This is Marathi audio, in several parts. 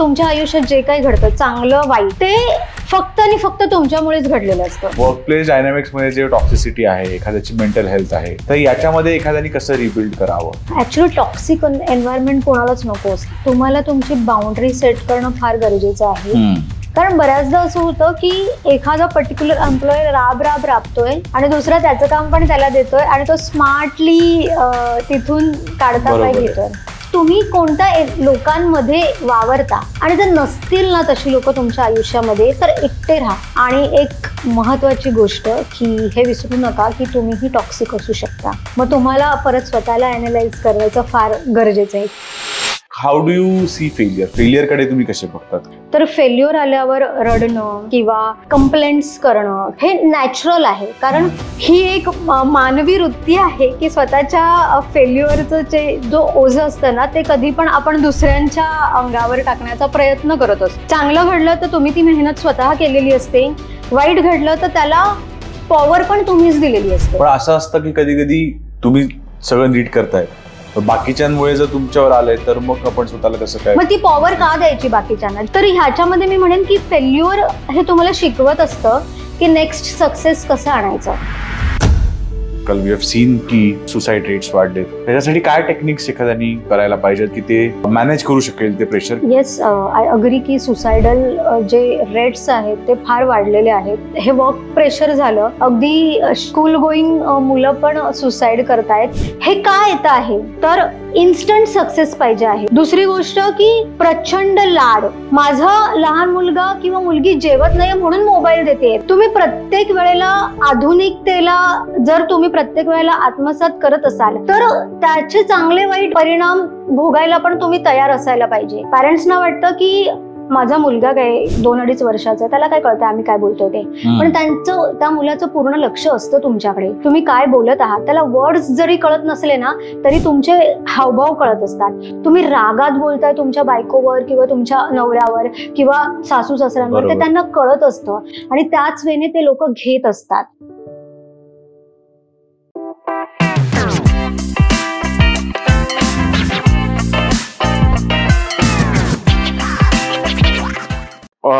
तुमच्या आयुष्यात जे काही घडतं चांगलं वाईट ते फक्त आणि फक्त तुमच्यामुळेच घडलेलं असतं. वर्कप्लेस डायनॅमिक्स मध्ये जे टॉक्सिसिटी आहे, एखाद्याची मेंटल हेल्थ आहे, तर याच्यामध्ये एखाद्याने कसं रिबिल्ड करावं? ऍक्च्युअली टॉक्सिक एन्व्हायरमेंट कोणालाच नको असतं. तुम्हाला तुमची बाउंड्री सेट करणं फार गरजेचं आहे. कारण बऱ्याचदा असं होतं की एखादा पर्टिक्युलर एम्प्लॉय राबतोय आणि दुसरा त्याचं काम पण त्याला देतोय आणि तो स्मार्टली तिथून काढता पाय घेतोय. तुम्ही कोणत्या लोकांमध्ये वावरता आणि जर नसतील ना तशी लोक तुमच्या आयुष्यामध्ये तर एकटे राहा. आणि एक महत्वाची गोष्ट की हे विसरू नका की तुम्हीही टॉक्सिक असू शकता. मग तुम्हाला परत स्वतःला अॅनलाइज करायचं फार गरजेचं आहे. How do you see failure? Failure कडे तुम्ही कसे बघतात? तर फेल्युअर आल्यावर रडणं किंवा कंप्लेंट्स करणं हे नॅचरल आहे. कारण ही एक मानवी वृत्ती आहे की स्वतःच्या फेल्युअरचं जे जो ओझं असतं ना ते कधी पण आपण दुसऱ्यांच्या अंगावर टाकण्याचा प्रयत्न करत असतो. चांगलं घडलं तर तुम्ही ती मेहनत स्वतः केलेली असते, वाईट घडलं तर त्याला पॉवर पण तुम्हीच दिलेली असते. पण असं असतं की कधी कधी तुम्ही सगळं नीट करताय, बाकीच्यांमुळे जर तुमच्यावर आलंय तर मग आपण स्वतःला कसं काय, मग ती पॉवर का द्यायची बाकीच्यांना? तर ह्याच्यामध्ये मी म्हणेन की फेल्युअर हे तुम्हाला शिकवत असतं की नेक्स्ट सक्सेस कसं आणायचं. कल वी हॅव सीन की सुसाईड रेट्स वाढले, त्याच्यासाठी काय टेक्निक्स एखाद्यानी करायला पाहिजे की ते मॅनेज करू शकेल ते प्रेशर? येस, आय अग्री की सुसायडल जे रेट्स आहेत ते फार वाढलेले आहेत. हे वर्क प्रेशर झालं, अगदी स्कूल गोईंग मुलं पण सुसाईड करतायत. हे का येत आहे तर इन्स्टंट सक्सेस पाहिजे आहे. दुसरी गोष्ट की प्रचंड लाड. माझा लहान मुलगा किंवा मुलगी जेवत नाही म्हणून मोबाईल देते. तुम्ही प्रत्येक वेळेला आधुनिकतेला जर तुम्ही प्रत्येक वेळेला आत्मसात करत असाल तर त्याचे चांगले वाईट परिणाम भोगायला पण तुम्ही तयार असायला पाहिजे. पॅरेंट्सना वाटतं की माझा मुलगा काय 2-2.5 वर्षाचा आहे, त्याला काय कळतं आम्ही काय बोलतोय ते. पण त्या मुलाचं पूर्ण लक्ष असतं तुमच्याकडे. तुम्ही काय बोलत आहात त्याला वर्ड्स जरी कळत नसले ना तरी तुमचे हावभाव कळत असतात. तुम्ही रागात बोलताय तुमच्या बायकोवर किंवा तुमच्या नवऱ्यावर किंवा सासू सासऱ्यांवर, ते त्यांना कळत असतं आणि त्याच वेळेने ते लोक घेत असतात.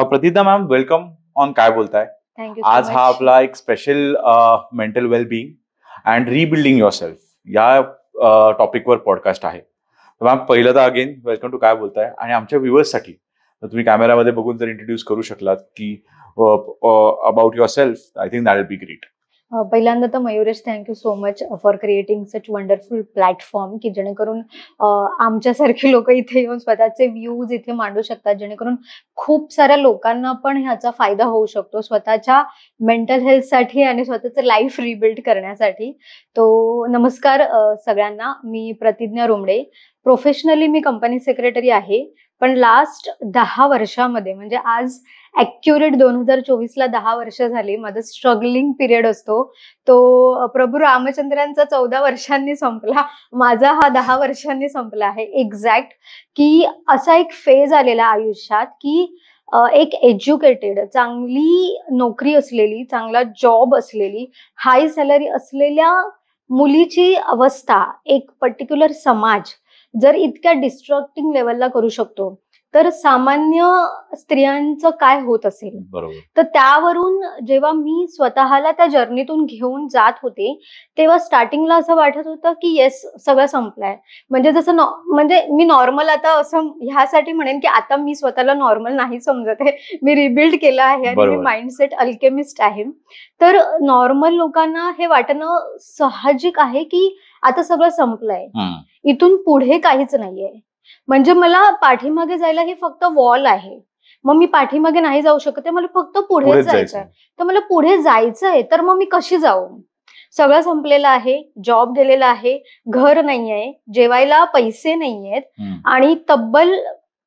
प्रतिज्ञा मॅम, वेलकम ऑन काय बोलताय. थँक्यू. आज हा आपला एक special mental wellbeing and rebuilding your self या टॉपिकवर पॉडकास्ट आहे. मॅम, पहिलं तर अगेन वेलकम टू काय बोलताय. आणि आमच्या व्ह्युअर्ससाठी तुम्ही कॅमेरामध्ये बघून जर इंट्रोड्यूस करू शकलात की about your self, I think that will be great. पहिल्यांदा तर Mayuresh, thank you so much for creating such wonderful platform की जेणेकरून आमच्यासारखे लोक इथे येऊन स्वतःचे व्ह्यूज इथे मांडू शकतात, जेणेकरून खूप साऱ्या लोकांना पण ह्याचा फायदा होऊ शकतो स्वतःच्या मेंटल हेल्थसाठी आणि स्वतःचं लाईफ रिबिल्ड करण्यासाठी. तो नमस्कार सगळ्यांना. मी प्रतिज्ञा रुमडे. प्रोफेशनली मी कंपनी सेक्रेटरी आहे. पण लास्ट 10 वर्षामध्ये म्हणजे आज ॲक्युरेट 2024ला 10 वर्ष झाली. माझं स्ट्रगलिंग पिरियड असतो तो प्रभू रामचंद्रांचा 14 वर्षांनी संपला, माझा हा 10 वर्षांनी संपला आहे एक्झॅक्ट. की असा एक फेज आलेला आयुष्यात की एक एज्युकेटेड, चांगली नोकरी असलेली, चांगला जॉब असलेली, हाय सॅलरी असलेल्या मुलीची अवस्था एक पर्टिक्युलर समाज जर इतक्या डिस्ट्रक्टिंग लेवलला करू शकतो तर सामान्य स्त्रियांचं काय होत असेल. बरोबर. तर त्यावरून जेव्हा मी स्वतःला त्या जर्नीतून घेऊन जात होते तेव्हा स्टार्टिंगला असं वाटत होतं की येस, सगळं संपलंय. म्हणजे जसं म्हणजे मी नॉर्मल आता असं ह्यासाठी म्हणेन की आता मी स्वतःला नॉर्मल नाही समजत आहे. मी रिबिल्ड केलं आहे आणि मी माइंडसेट अल्केमिस्ट आहे. तर नॉर्मल लोकांना हे वाटणं साहजिक आहे की आता सगळं संपलंय, इथून पुढे काहीच नाहीये. म्हणजे मला पाठीमागे जायला हे फक्त वॉल आहे, मग मी पाठीमागे नाही जाऊ शकत, मला फक्त पुढे जायचंय. तर मला पुढे जायचंय तर मग मी कशी जाऊ? सगळं संपलेलं आहे, जॉब गेलेला आहे, घर नाहीये, जेवायला पैसे नाहीयेत आणि तब्बल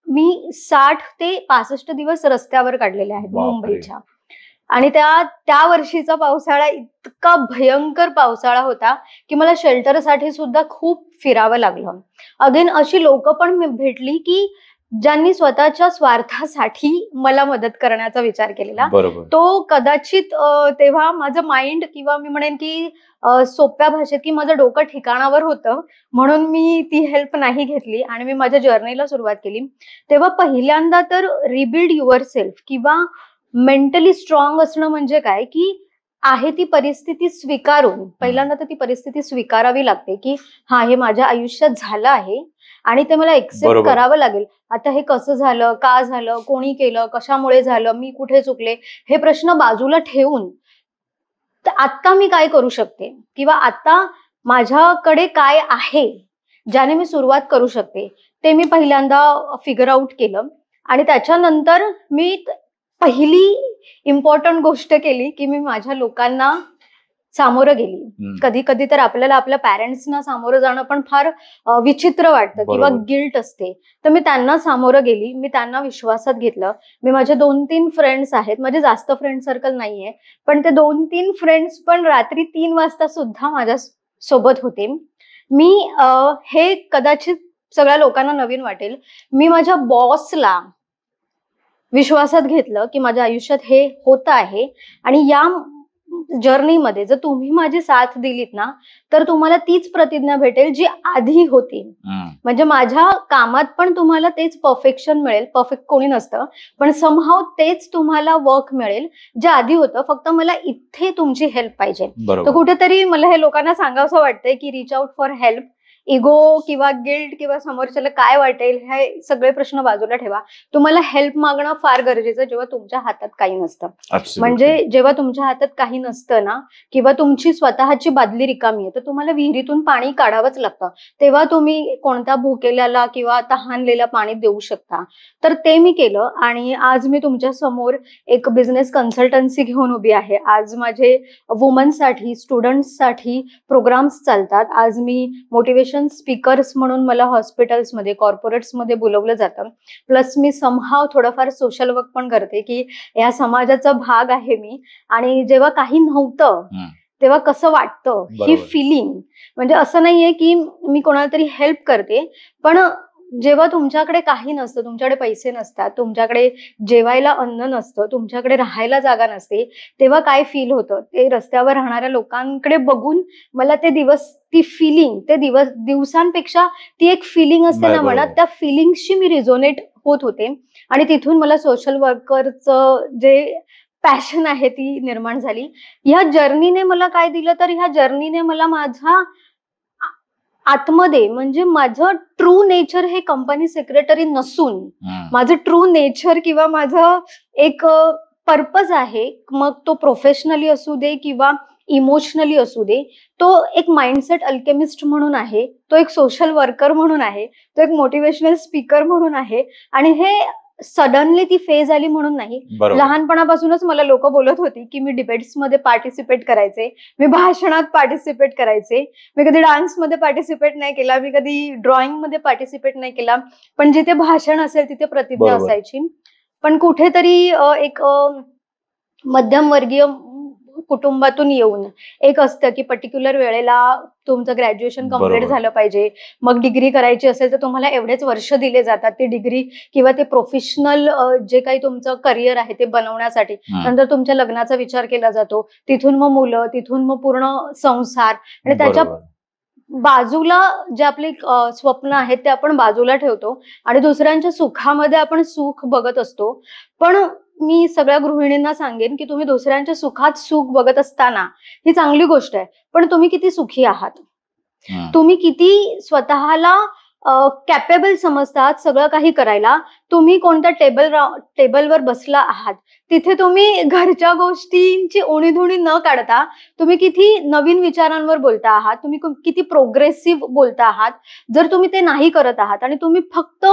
मी 60 ते 65 दिवस रस्त्यावर काढलेले आहेत मुंबईच्या. आणि त्या वर्षीचा पावसाळा इतका भयंकर पावसाळा होता की मला शेल्टरसाठी सुद्धा खूप फिरावं लागलं. अगेन अशी लोक पण भेटली की ज्यांनी स्वतःच्या स्वार्थासाठी मला मदत करण्याचा विचार केलेला, बरोबर. तो कदाचित तेव्हा माझं माइंड किंवा मी म्हणेन की सोप्या भाषेत की माझं डोकं ठिकाणावर होतं, म्हणून मी ती हेल्प नाही घेतली आणि मी माझ्या जर्नीला सुरुवात केली. तेव्हा पहिल्यांदा तर रिबिल्ड युअर सेल्फ किंवा मेंटली स्ट्रॉंग असणं म्हणजे काय, की आहे ती परिस्थिती स्वीकारून पहिल्यांदा तर ती परिस्थिती स्वीकारावी लागते, की हा हे माझ्या आयुष्यात झालं आहे आणि ते मला एक्सेप्ट बरोबर. करावं लागेल. आता हे कसं झालं, का झालं, कोणी केलं, कशामुळे झालं, मी कुठे चुकले, हे प्रश्न बाजूला ठेवून तर आता मी काय करू शकते किंवा आता माझ्याकडे काय आहे ज्याने मी सुरुवात करू शकते, ते मी पहिल्यांदा फिगर आउट केलं. आणि त्याच्यानंतर मी पहिली इम्पॉर्टंट गोष्ट केली की मी माझ्या लोकांना सामोरं गेली. कधी कधी तर आपल्याला आपल्या पॅरेंट्सना सामोरं जाणं पण फार विचित्र वाटतं किंवा बरोबर. गिल्ट असते. तर मी त्यांना सामोरं गेली, मी त्यांना विश्वासात घेतलं. मी माझे 2-3 फ्रेंड्स आहेत, माझे जास्त फ्रेंड सर्कल नाहीये, पण ते 2-3 फ्रेंड्स पण रात्री 3 वाजता सुद्धा माझ्या सोबत होते. मी हे कदाचित सगळ्या लोकांना नवीन वाटेल, मी माझ्या बॉसला विश्वासात घेतलं की माझ्या आयुष्यात हे होत आहे आणि या जर्नीमध्ये जर तुम्ही माझी साथ दिलीत ना, तर तुम्हाला तीच प्रतिज्ञा भेटेल जी आधी होती. म्हणजे माझ्या कामात पण तुम्हाला तेच परफेक्शन मिळेल. परफेक्ट कोणी नसतं, पण समहाव तेच तुम्हाला वर्क मिळेल जे आधी होतं. फक्त मला इथे तुमची हेल्प पाहिजे. तर बरोबर. कुठेतरी मला हे लोकांना सांगावंसं वाटतंय की reach out for help. Ego किंवा गिल्ट किंवा समोरच्याला काय वाटेल हे सगळे प्रश्न बाजूला ठेवा. तुम्हाला हेल्प मागणं फार गरजेचं जेव्हा तुमच्या हातात काही नसतं. Absolutely. म्हणजे जेव्हा तुमच्या हातात काही नसतं ना किंवा तुमची स्वतःची बादली रिकामी आहे, तर तुम्हाला विहिरीतून पाणी काढावंच लागतं. तेव्हा तुम्ही कोणत्या भुकेल्याला किंवा तहानलेला पाणी देऊ शकता. तर ते मी केलं आणि आज मी तुमच्या समोर एक बिझनेस कन्सल्टन्सी घेऊन उभी आहे. आज माझे वुमन्ससाठी, स्टुडंट्ससाठी प्रोग्राम्स चालतात. आज मी मोटिवेशन स्पीकर्स म्हणून मला हॉस्पिटल्समध्ये, कॉर्पोरेट्समध्ये बोलवलं जातं. प्लस मी समहाव थोडंफार सोशल वर्क पण करते की या समाजाचा भाग आहे मी. आणि जेव्हा काही नव्हतं तेव्हा कसं वाटतं ही बरोबर. फिलिंग, म्हणजे असं नाहीये की मी कोणाला तरी हेल्प करते, पण जेव्हा तुमच्याकडे काही नसतं, तुमच्याकडे पैसे नसतात, तुमच्याकडे जेवायला अन्न नसतं, तुमच्याकडे राहायला जागा नसते, तेव्हा काय फील होतं ते रस्त्यावर राहणाऱ्या लोकांकडे बघून मला ते दिवस, ती फिलिंग, ते दिवसांपेक्षा ती एक फिलिंग असते नाही, ना मनात, बरोबर. त्या फिलिंगशी मी रिझोनेट होत होते. आणि तिथून मला सोशल वर्करचं जे पॅशन आहे ती निर्माण झाली. ह्या जर्नीने मला काय दिलं, तर ह्या जर्नीने मला माझा आतमध्ये म्हणजे माझं ट्रू नेचर हे कंपनी सेक्रेटरी नसून माझं ट्रू नेचर किंवा माझं एक पर्पज आहे, मग तो प्रोफेशनली असू दे किंवा इमोशनली असू दे, तो एक माइंडसेट अल्केमिस्ट म्हणून आहे, तो एक सोशल वर्कर म्हणून आहे, तो एक मोटिवेशनल स्पीकर म्हणून आहे. आणि हे सडनली ती फेज आली म्हणून नाही. बरोबर. लहानपणापासूनच मला लोक बोलत होती की मी डिबेट्समध्ये पार्टिसिपेट करायचे, मी भाषणात पार्टिसिपेट करायचे, मी कधी डान्समध्ये पार्टिसिपेट नाही केला, मी कधी ड्रॉइंगमध्ये पार्टिसिपेट नाही केला, पण जिथे भाषण असेल तिथे प्रतिज्ञा बरोबर. असायची. पण कुठेतरी एक मध्यमवर्गीय कुटुंबातून येऊन एक असतं की पर्टिक्युलर वेळेला तुमचं ग्रॅज्युएशन कम्प्लीट बरोबर. झालं पाहिजे, मग डिग्री करायची असेल तर तुम्हाला एवढेच वर्ष दिले जातात ती डिग्री किंवा ते प्रोफेशनल जे काही तुमचं करिअर आहे ते बनवण्यासाठी. नंतर तुमच्या लग्नाचा विचार केला जातो, तिथून मग मुलं, तिथून मग पूर्ण संसार, आणि त्याच्या बरोबर. बाजूला जे आपले स्वप्न आहेत ते आपण बाजूला ठेवतो आणि दुसऱ्यांच्या सुखामध्ये आपण सुख बघत असतो. पण मी सगळ्या गृहिणींना सांगेन की तुम्ही दुसऱ्यांच्या सुखात सुख बघत असताना ही चांगली गोष्ट आहे, पण तुम्ही किती सुखी आहात, तुम्ही किती स्वतःला कॅपेबल समजतात सगळं काही करायला, तुम्ही कोणत्या टेबलवर बसला आहात, तिथे तुम्ही घरच्या गोष्टींची उणीधुणी न काढता तुम्ही किती नवीन विचारांवर बोलता आहात, तुम्ही किती प्रोग्रेसिव्ह बोलता आहात. जर तुम्ही ते नाही करत आहात आणि तुम्ही फक्त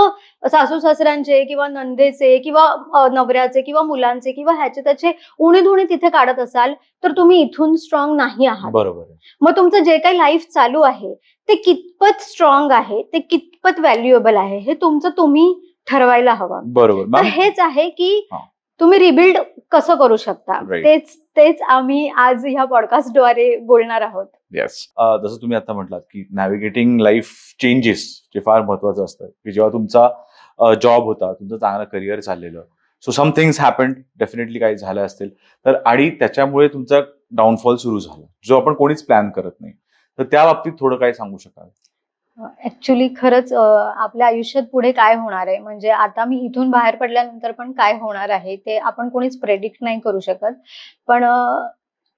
सासू सासऱ्यांचे किंवा नंदेचे किंवा नवऱ्याचे किंवा मुलांचे किंवा ह्याचे त्याचे उणीधुणी तिथे काढत असाल, तर तुम्ही इथून स्ट्रॉंग नाही आहात. बरोबर. मग तुमचं जे काही लाईफ चालू आहे ते कितपत स्ट्रॉंग आहे, ते कितपत व्हॅल्युएबल आहे, हे तुमचं तुम्ही ठरवायला हवं. बरोबर. तर हेच आहे की हा. तुम्ही रिबिल्ड कसं करू शकता, Right. तेच आम्ही आज ह्या पॉडकास्टद्वारे बोलणार आहोत. येस. जसं तुम्ही आता म्हटलात की नॅव्हिगेटिंग लाईफ चेंजेस जे फार महत्वाचं असतं, की जेव्हा तुमचा जॉब होता, तुमचं चांगलं करिअर चाललेलं, so some things happened, definitely काही झालं असतील तर, आणि त्याच्यामुळे तुमचा डाऊनफॉल सुरू झाला जो आपण कोणीच प्लॅन करत नाही. तर त्या बाबतीत थोडं काय सांगू शकाल? ऍक्च्युली खरंच आपल्या आयुष्यात पुढे काय होणार आहे, म्हणजे आता मी इथून बाहेर पडल्यानंतर पण काय होणार आहे ते आपण कोणीच प्रेडिक्ट नाही करू शकत. पण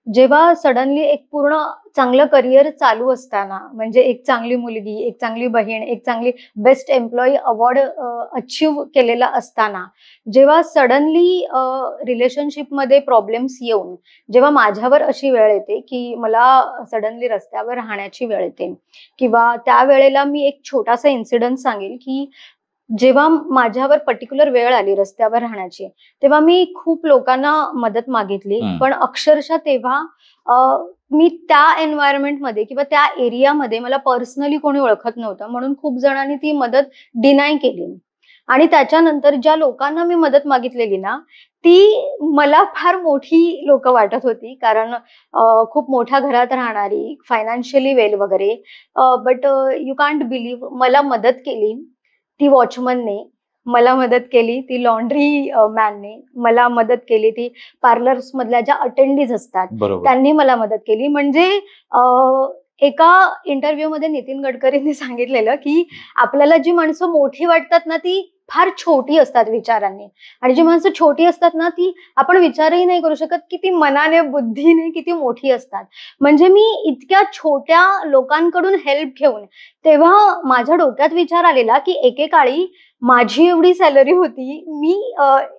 जेव्हा सडनली एक पूर्ण चांगलं करिअर चालू असताना, म्हणजे एक चांगली मुलगी, एक चांगली बहीण, एक चांगली बेस्ट एम्प्लॉई अवॉर्ड अचीव्ह केलेला असताना, जेव्हा सडनली रिलेशनशिपमध्ये प्रॉब्लेम्स येऊन जेव्हा माझ्यावर अशी वेळ येते की मला सडनली रस्त्यावर राहण्याची वेळ येते, किंवा त्यावेळेला मी एक छोटासा इन्सिडेंट सांगेल की जेव्हा माझ्यावर पर्टिक्युलर वेळ आली रस्त्यावर राहण्याची, तेव्हा मी खूप लोकांना मदत मागितली. पण अक्षरशः तेव्हा मी त्या एन्व्हायरमेंटमध्ये किंवा त्या एरियामध्ये मला पर्सनली कोणी ओळखत नव्हतं, म्हणून खूप जणांनी ती मदत डिनाय केली. आणि त्याच्यानंतर ज्या लोकांना मी मदत मागितलेली ना, ती मला फार मोठी लोक वाटत होती, कारण खूप मोठ्या घरात राहणारी, फायनान्शियली वेल वगैरे. बट यू कांट बिलीव्ह, मला मदत केली ती वॉचमनने, मला मदत केली ती लॉन्ड्री मॅनने, मला मदत केली ती पार्लर्स मधल्या ज्या अटेंडीज असतात बरोबर. त्यांनी मला मदत केली. म्हणजे एका इंटरव्ह्यू मध्ये नितीन गडकरींनी सांगितलेलं की आपल्याला जी माणसं मोठी वाटतात ना, ती फार छोटी असतात विचारांनी, आणि जी माणसं छोटी असतात ना, ती आपण विचारही नाही करू शकत की ती मनाने, बुद्धीने किती मोठी असतात. म्हणजे मी इतक्या छोट्या लोकांकडून हेल्प घेऊन तेव्हा माझ्या डोक्यात विचार आलेला की एकेकाळी माझी एवढी सॅलरी होती, मी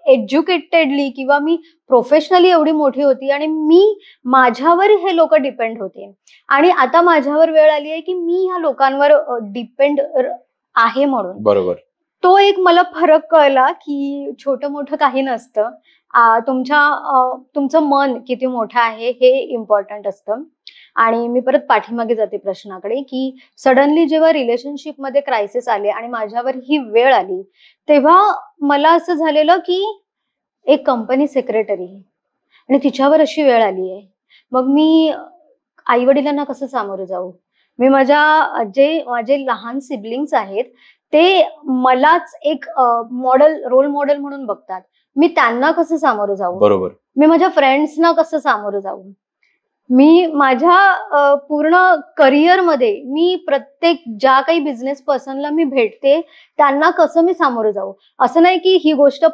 एज्युकेटेडली किंवा मी प्रोफेशनली एवढी मोठी होती, आणि मी माझ्यावर हे लोक डिपेंड होते, आणि आता माझ्यावर वेळ आली आहे की मी ह्या लोकांवर डिपेंड आहे म्हणून. बरोबर. तो एक मला फरक कळला की छोटं मोठं काही नसतं. तुमचं मन किती मोठं आहे हे इम्पॉर्टंट असतं. आणि मी परत पाठीमागे जाते प्रश्नाकडे की सडनली जेव्हा रिलेशनशिपमध्ये क्रायसिस आले आणि माझ्यावर ही वेळ आली, तेव्हा मला असं झालेलं की एक कंपनी सेक्रेटरी आणि तिच्यावर अशी वेळ आली आहे. मग मी आई वडिलांना कसं सामोरं जाऊ? मी जे माझे लहान सिबलिंग्स आहेत ते मलाच एक रोल मॉडेल म्हणून बघतात. मी त्यांना कसं सामोरं जाऊ? बरोबर. मी माझ्या फ्रेंड्सना कसं सामोरं जाऊ? मी माझ्या पूर्ण करिअरमध्ये मी प्रत्येक ज्या काही बिझनेस पर्सनला मी भेटते त्यांना कसं मी सामोरं जाऊ? असं नाही की ही गोष्ट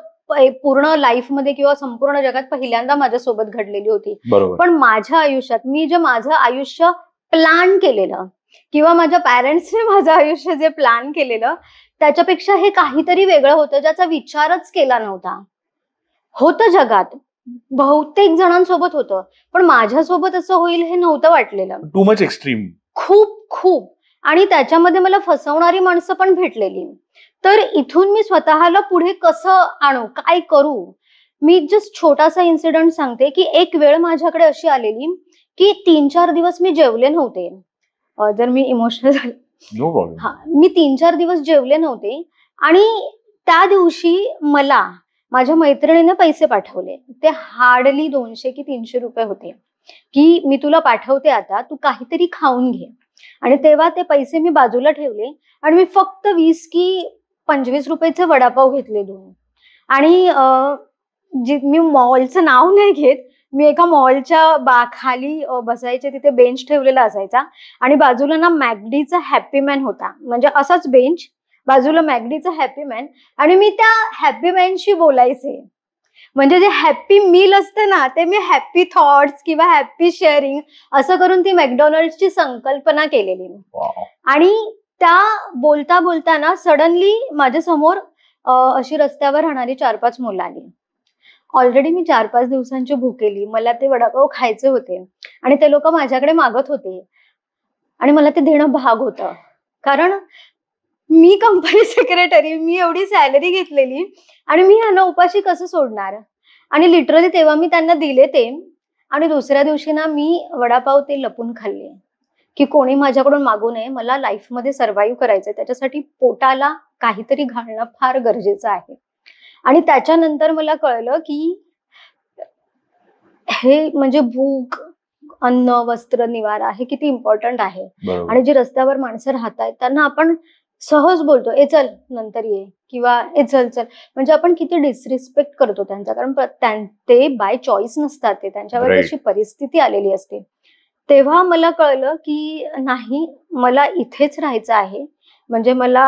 पूर्ण लाईफमध्ये किंवा संपूर्ण जगात पहिल्यांदा माझ्यासोबत घडलेली होती. बरोबर. पण माझ्या आयुष्यात मी जे माझं आयुष्य प्लॅन केलेलं किंवा माझ्या पॅरेंट्सने माझं आयुष्य जे प्लॅन केलेलं त्याच्यापेक्षा हे काहीतरी वेगळं होतं, ज्याचा विचारच केला नव्हता. होतं जगात, बहुतेक जणांसोबत होतं, पण माझ्यासोबत असं होईल हे नव्हतं वाटलेलं. Too much extreme. खूप. आणि त्याच्यामध्ये मला फसवणारी माणसं पण भेटलेली. तर इथून मी स्वतःला पुढे कसं आणू, काय करू? मी जस्ट छोटासा इन्सिडेंट सांगते की एक वेळ माझ्याकडे अशी आलेली की 3-4 दिवस मी जेवले नव्हते. जर मी इमोशनल झाले, नो प्रॉब्लेम. हा, मी 3-4 दिवस जेवले नव्हते, आणि त्या दिवशी मला माझ्या मैत्रिणीने पैसे पाठवले. ते हार्डली 200 की 300 रुपये होते, की मी तुला पाठवते आता, तू काहीतरी खाऊन घे. आणि तेव्हा ते पैसे मी बाजूला ठेवले आणि मी फक्त 20 की 25 रुपयाचे वडापाव घेतले 2. आणि मी मॉलचं नाव नाही घेत, मी एका मॉलच्या खाली बसायचे, तिथे बेंच ठेवलेला असायचा, आणि बाजूला ना मॅकडीचा हॅपी मॅन होता, म्हणजे असाच बेंच, बाजूला मॅकडीचा हॅपी मॅन, आणि मी त्या हॅपी मॅनशी बोलायचे. म्हणजे जे हॅपी मील असते ना, ते मी हॅपी थॉट्स किंवा हॅपी शेअरिंग असं करून ती मॅकडॉनल्ड्सची संकल्पना केलेली. आणि त्या बोलता बोलताना सडनली माझ्या समोर अशी रस्त्यावर राहणारी 4-5 मुलं आली. ऑलरेडी मी 4-5 दिवसांची भुकेली, मला ते वडापाव खायचे होते, आणि ते लोक माझ्याकडे मागत होते, आणि मला ते देणं भाग होतं, कारण मी कंपनी सेक्रेटरी, मी एवढी सॅलरी घेतलेली, आणि मी ह्यांना उपाशी कसं सोडणार? आणि लिटरली तेव्हा मी त्यांना दिले ते, आणि दुसऱ्या दिवशी ना मी वडापाव ते लपून खाल्ले, की कोणी माझ्याकडून मागू नये, मला लाईफमध्ये सर्व्हाइव्ह करायचंय, त्याच्यासाठी पोटाला काहीतरी घालणं फार गरजेचं आहे. आणि त्याच्यानंतर मला कळलं की हे म्हणजे भूक, अन्न, वस्त्र, निवारा हे किती इम्पॉर्टंट आहे. बरोबर. आणि जी रस्त्यावर माणसं राहतायत त्यांना आपण सहज बोलतो, ए चल नंतर ये, किंवा ए चल चल. म्हणजे आपण किती डिसरिस्पेक्ट करतो त्यांचा, कारण ते बाय चॉईस नसतात, ते त्यांच्यावर Right. तशी परिस्थिती आलेली असते. तेव्हा मला कळलं की नाही, मला इथेच राहायचं आहे. म्हणजे मला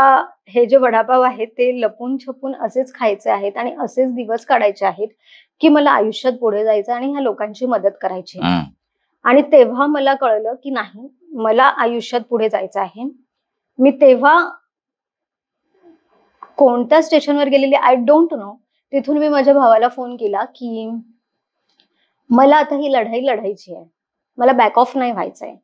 हे जे वडापाव आहेत ते लपून छपून असेच खायचे आहेत आणि असेच दिवस काढायचे आहेत, की मला आयुष्यात पुढे जायचं आणि ह्या लोकांची मदत करायची आहे. हम्म. आणि तेव्हा मला कळलं की नाही, मला आयुष्यात पुढे जायचं आहे. मी तेव्हा कोणत्या स्टेशनवर गेलेली आय डोंट नो. तिथून मी माझ्या भावाला फोन केला की मला आता ही लढाई लढायची आहे. मला बॅक ऑफ नाही व्हायचंय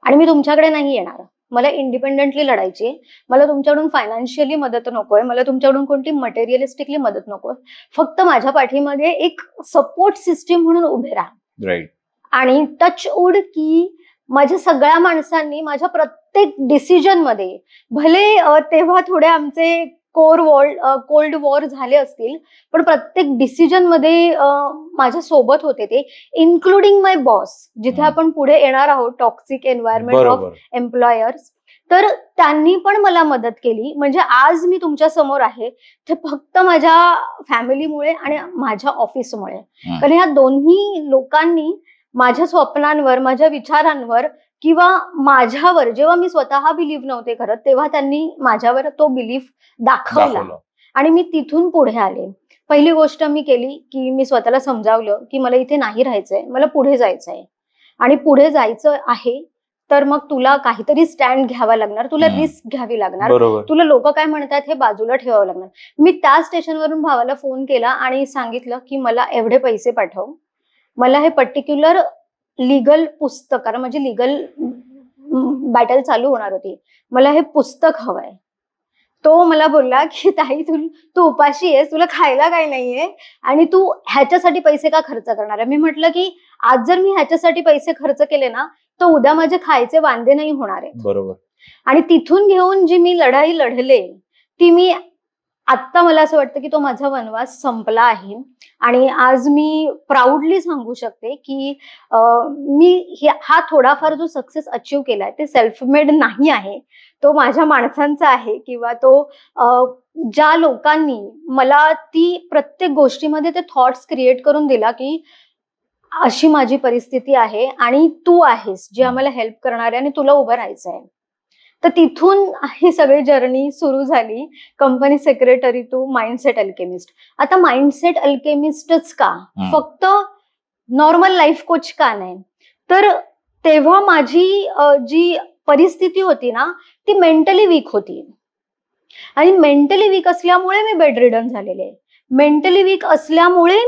आणि मी तुमच्याकडे नाही येणार. मला इंडिपेंडेंटली लढायची आहे. मला तुमच्याकडून फायनान्शियली मदत नकोय. मला तुमच्याकडून कोणती मटेरियलिस्टिकली मदत नकोय. फक्त माझ्या पाठीमागे एक सपोर्ट सिस्टीम म्हणून उभे राहा. राईट. आणि टच वूड की माझ्या सगळ्या माणसांनी माझ्या प्रत्येक डिसिजन मध्ये, भले तेव्हा थोडे आमचे कोल्ड वॉर झाले असतील, पण प्रत्येक डिसिजन मध्ये माझ्या सोबत होते ते, इन्क्लुडिंग माय बॉस. जिथे आपण पुढे येणार आहोत, टॉक्सिक एन्व्हायरमेंट ऑफ बरोबर. एम्प्लॉयर्स, तर त्यांनी पण मला मदत केली. म्हणजे आज मी तुमच्या समोर आहे ते फक्त माझ्या फॅमिलीमुळे आणि माझ्या ऑफिसमुळे. हम्म. कारण या दोन्ही लोकांनी माझ्या स्वप्नांवर, माझ्या विचारांवर किंवा माझ्यावर, जेव्हा मी स्वतः बिलीव्ह नव्हते करत, तेव्हा त्यांनी माझ्यावर तो बिलीफ दाखवला दाखवलं. आणि मी तिथून पुढे आले. पहिली गोष्ट मी केली की मी स्वतःला समजावलं की मला इथे नाही राहायचंय, मला पुढे जायचंय. आणि पुढे जायचं आहे तर मग तुला काहीतरी स्टँड घ्यावा लागणार, तुला हम्म. रिस्क घ्यावी लागणार, बरोबर. तुला लोक काय म्हणतात हे बाजूला ठेवावं लागणार. मी त्या स्टेशनवरून भावाला फोन केला आणि सांगितलं की मला एवढे पैसे पाठव, मला हे पर्टिक्युलर लीगल पुस्तक, कारण माझी लीगल बॅटल चालू होणार होती, मला हे पुस्तक हवंय. तो मला बोलला की ताई तू उपाशी आहेस, तुला खायला काही नाहीये आणि तू ह्याच्यासाठी पैसे का खर्च करणार आहे. मी म्हटलं की आज जर मी ह्याच्यासाठी पैसे खर्च केले ना, तर उद्या माझे खायचे वांदे नाही होणार आहे. बरोबर. आणि तिथून घेऊन जी मी लढाई लढले ती मी आत्ता, मला असं वाटतं की तो माझा वनवास संपला आहे. आणि आज मी प्राऊडली सांगू शकते की मी हा थोडाफार जो सक्सेस अचीव्ह केलाय ते सेल्फ मेड नाही आहे, तो माझ्या माणसांचा आहे. किंवा तो ज्या लोकांनी मला ती प्रत्येक गोष्टीमध्ये ते थॉट्स क्रिएट करून दिला की अशी माझी परिस्थिती आहे आणि तू आहेस जे आम्हाला हेल्प करणार आहे आणि तुला उभं राहायचं आहे. तर तिथून ही सगळी जर्नी सुरू झाली, company secretary to mindset alchemist. आता माइंडसेट अल्केमिस्टच का, फक्त नॉर्मल लाईफ कोच का नाही? तर तेव्हा माझी जी परिस्थिती होती ना, ती मेंटली वीक होती. आणि मेंटली वीक असल्यामुळे मी बेड रिडन झालेले, मेंटली वीक असल्यामुळे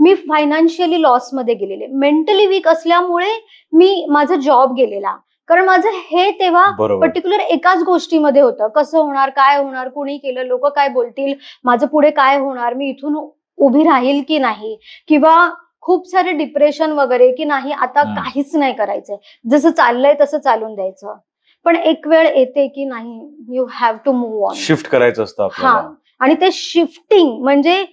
मी फायनान्शियली लॉस मध्ये गेलेले, मेंटली वीक असल्यामुळे मी माझा जॉब गेलेला. कारण माझं हे तेव्हा पर्टिक्युलर एकाच गोष्टीमध्ये होतं, कसं होणार, काय होणार, कुणी केलं, लोक काय बोलतील, माझं पुढे काय होणार, मी इथून उभी राहील की नाही, किंवा खूप सारे डिप्रेशन वगैरे की नाही आता काहीच नाही करायचंय, जसं चाललंय तसं चालून द्यायचं. पण एक वेळ येते की नाही, you have to move on, shift करायचं असतं आपल्याला. हा. आणि ते शिफ्टिंग म्हणजे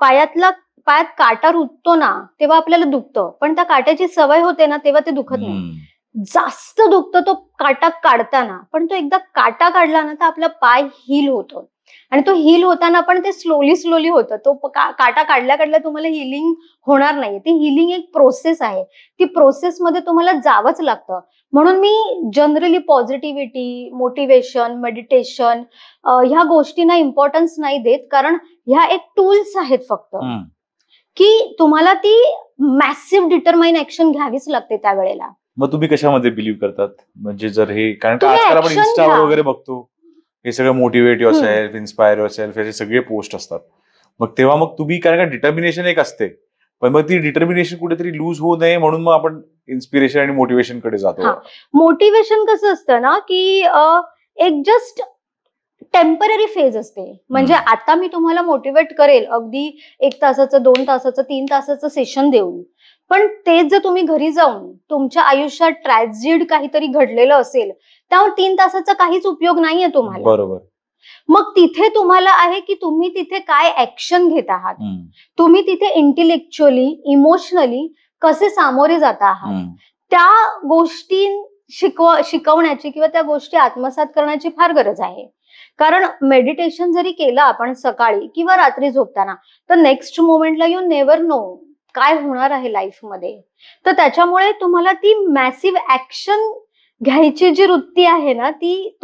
पायात काटा रुततो ना तेव्हा आपल्याला दुखतं, पण त्या काट्याची सवय होते ना तेव्हा ते दुखत नाही. जास्त दुखतं तो काटा काढताना, पण तो एकदा काटा काढला ना तर आपला पाय हील होतो. आणि तो हील होताना पण ते स्लोली होतं. तो काटा काढल्या तुम्हाला हिलिंग होणार नाही. ती हिलिंग एक प्रोसेस आहे, ती प्रोसेसमध्ये तुम्हाला जावंच लागतं. म्हणून मी जनरली पॉझिटिव्हिटी, मोटिवेशन, मेडिटेशन ह्या गोष्टींना इम्पॉर्टन्स नाही देत, कारण ह्या एक टूल्स आहेत फक्त, की तुम्हाला ती मॅसिव्ह डिटरमाइन ऍक्शन घ्यावीच लागते त्यावेळेला. मग तुम्ही कशामध्ये बिलीव्ह करतात? म्हणजे जर हे, कारण का आजकाल आपण इन्स्टावर वगैरे बघतो, हे सगळं motivate your self, inspire your self, हे सगळे पोस्ट असतात. मग तेव्हा मग तुम्ही, कारण का डिटर्मिनेशन एक असते, पण मग ती डिटर्मिनेशन कुठेतरी लूज होऊ नये म्हणून मग आपण इन्स्पिरेशन आणि मोटिवेशन कडे जातो. मोटिवेशन कसं असतं ना की एक जस्ट टेम्पररी फेज असते. म्हणजे आता मी तुम्हाला मोटिवेट करेल अगदी 1 तासाचं, 2 तासाचं, 3 तासाचं सेशन देऊन, पण तेच जर तुम्ही घरी जाऊन तुमच्या आयुष्यात ट्रॅजिड काहीतरी घडलेलं असेल, त्यावर 3 तासाचा काहीच उपयोग नाहीये तुम्हाला. बरोबर. मग तिथे तुम्हाला आहे की तुम्ही तिथे काय ऍक्शन घेत आहात, तुम्ही तिथे इंटेलेक्च्युअली, इमोशनली कसे सामोरे जात आहात, त्या गोष्टी शिकवण्याची किंवा त्या गोष्टी आत्मसात करण्याची फार गरज आहे. कारण मेडिटेशन जरी केलं आपण सकाळी किंवा रात्री झोपताना, तर नेक्स्ट मोमेंटला यू नेव्हर नो काय होणार आहे लाईफमध्ये. तर त्याच्यामुळे तुम्हाला ती मॅसिव्ह ऍक्शन घ्यायची जी वृत्ती आहे ना, ती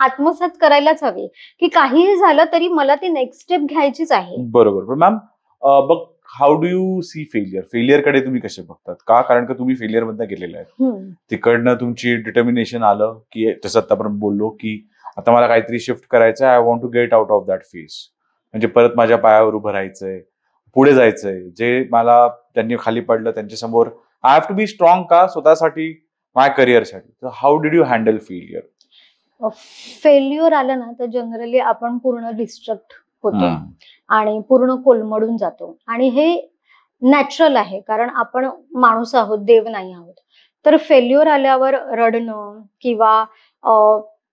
आत्मसात करायलाच हवी, की काहीही झालं तरी मला ती नेक्स्ट स्टेप घ्यायचीच आहे. बरोबर. पण मॅम बघ, how do you see failure कडे तुम्ही कसे बघतात? कारण का तुम्ही फेलियर मधनं गेलेले आहेत. तिकडनं तुमची डिटर्मिनेशन आलं, की जसं आता आपण बोललो, की आता मला काहीतरी शिफ्ट करायचं, I want to get out of that phase. म्हणजे परत माझ्या पायावर उभं राहायचंय, पुढे जायचंय. जे मला त्यांनी खाली पडलं त्यांच्यासमोर I have to be strong का स्वतःसाठी, माझ्या करिअरसाठी. तर how did you handle failure? Failure आलं ना, तर जनरली आपण पूर्ण डिस्ट्रक्ट होतो आणि पूर्ण कोलमडून जातो, आणि हे नॅचरल आहे, कारण आपण माणूस आहोत, देव नाही आहोत. तर फेल्युअर आल्यावर रडणं किंवा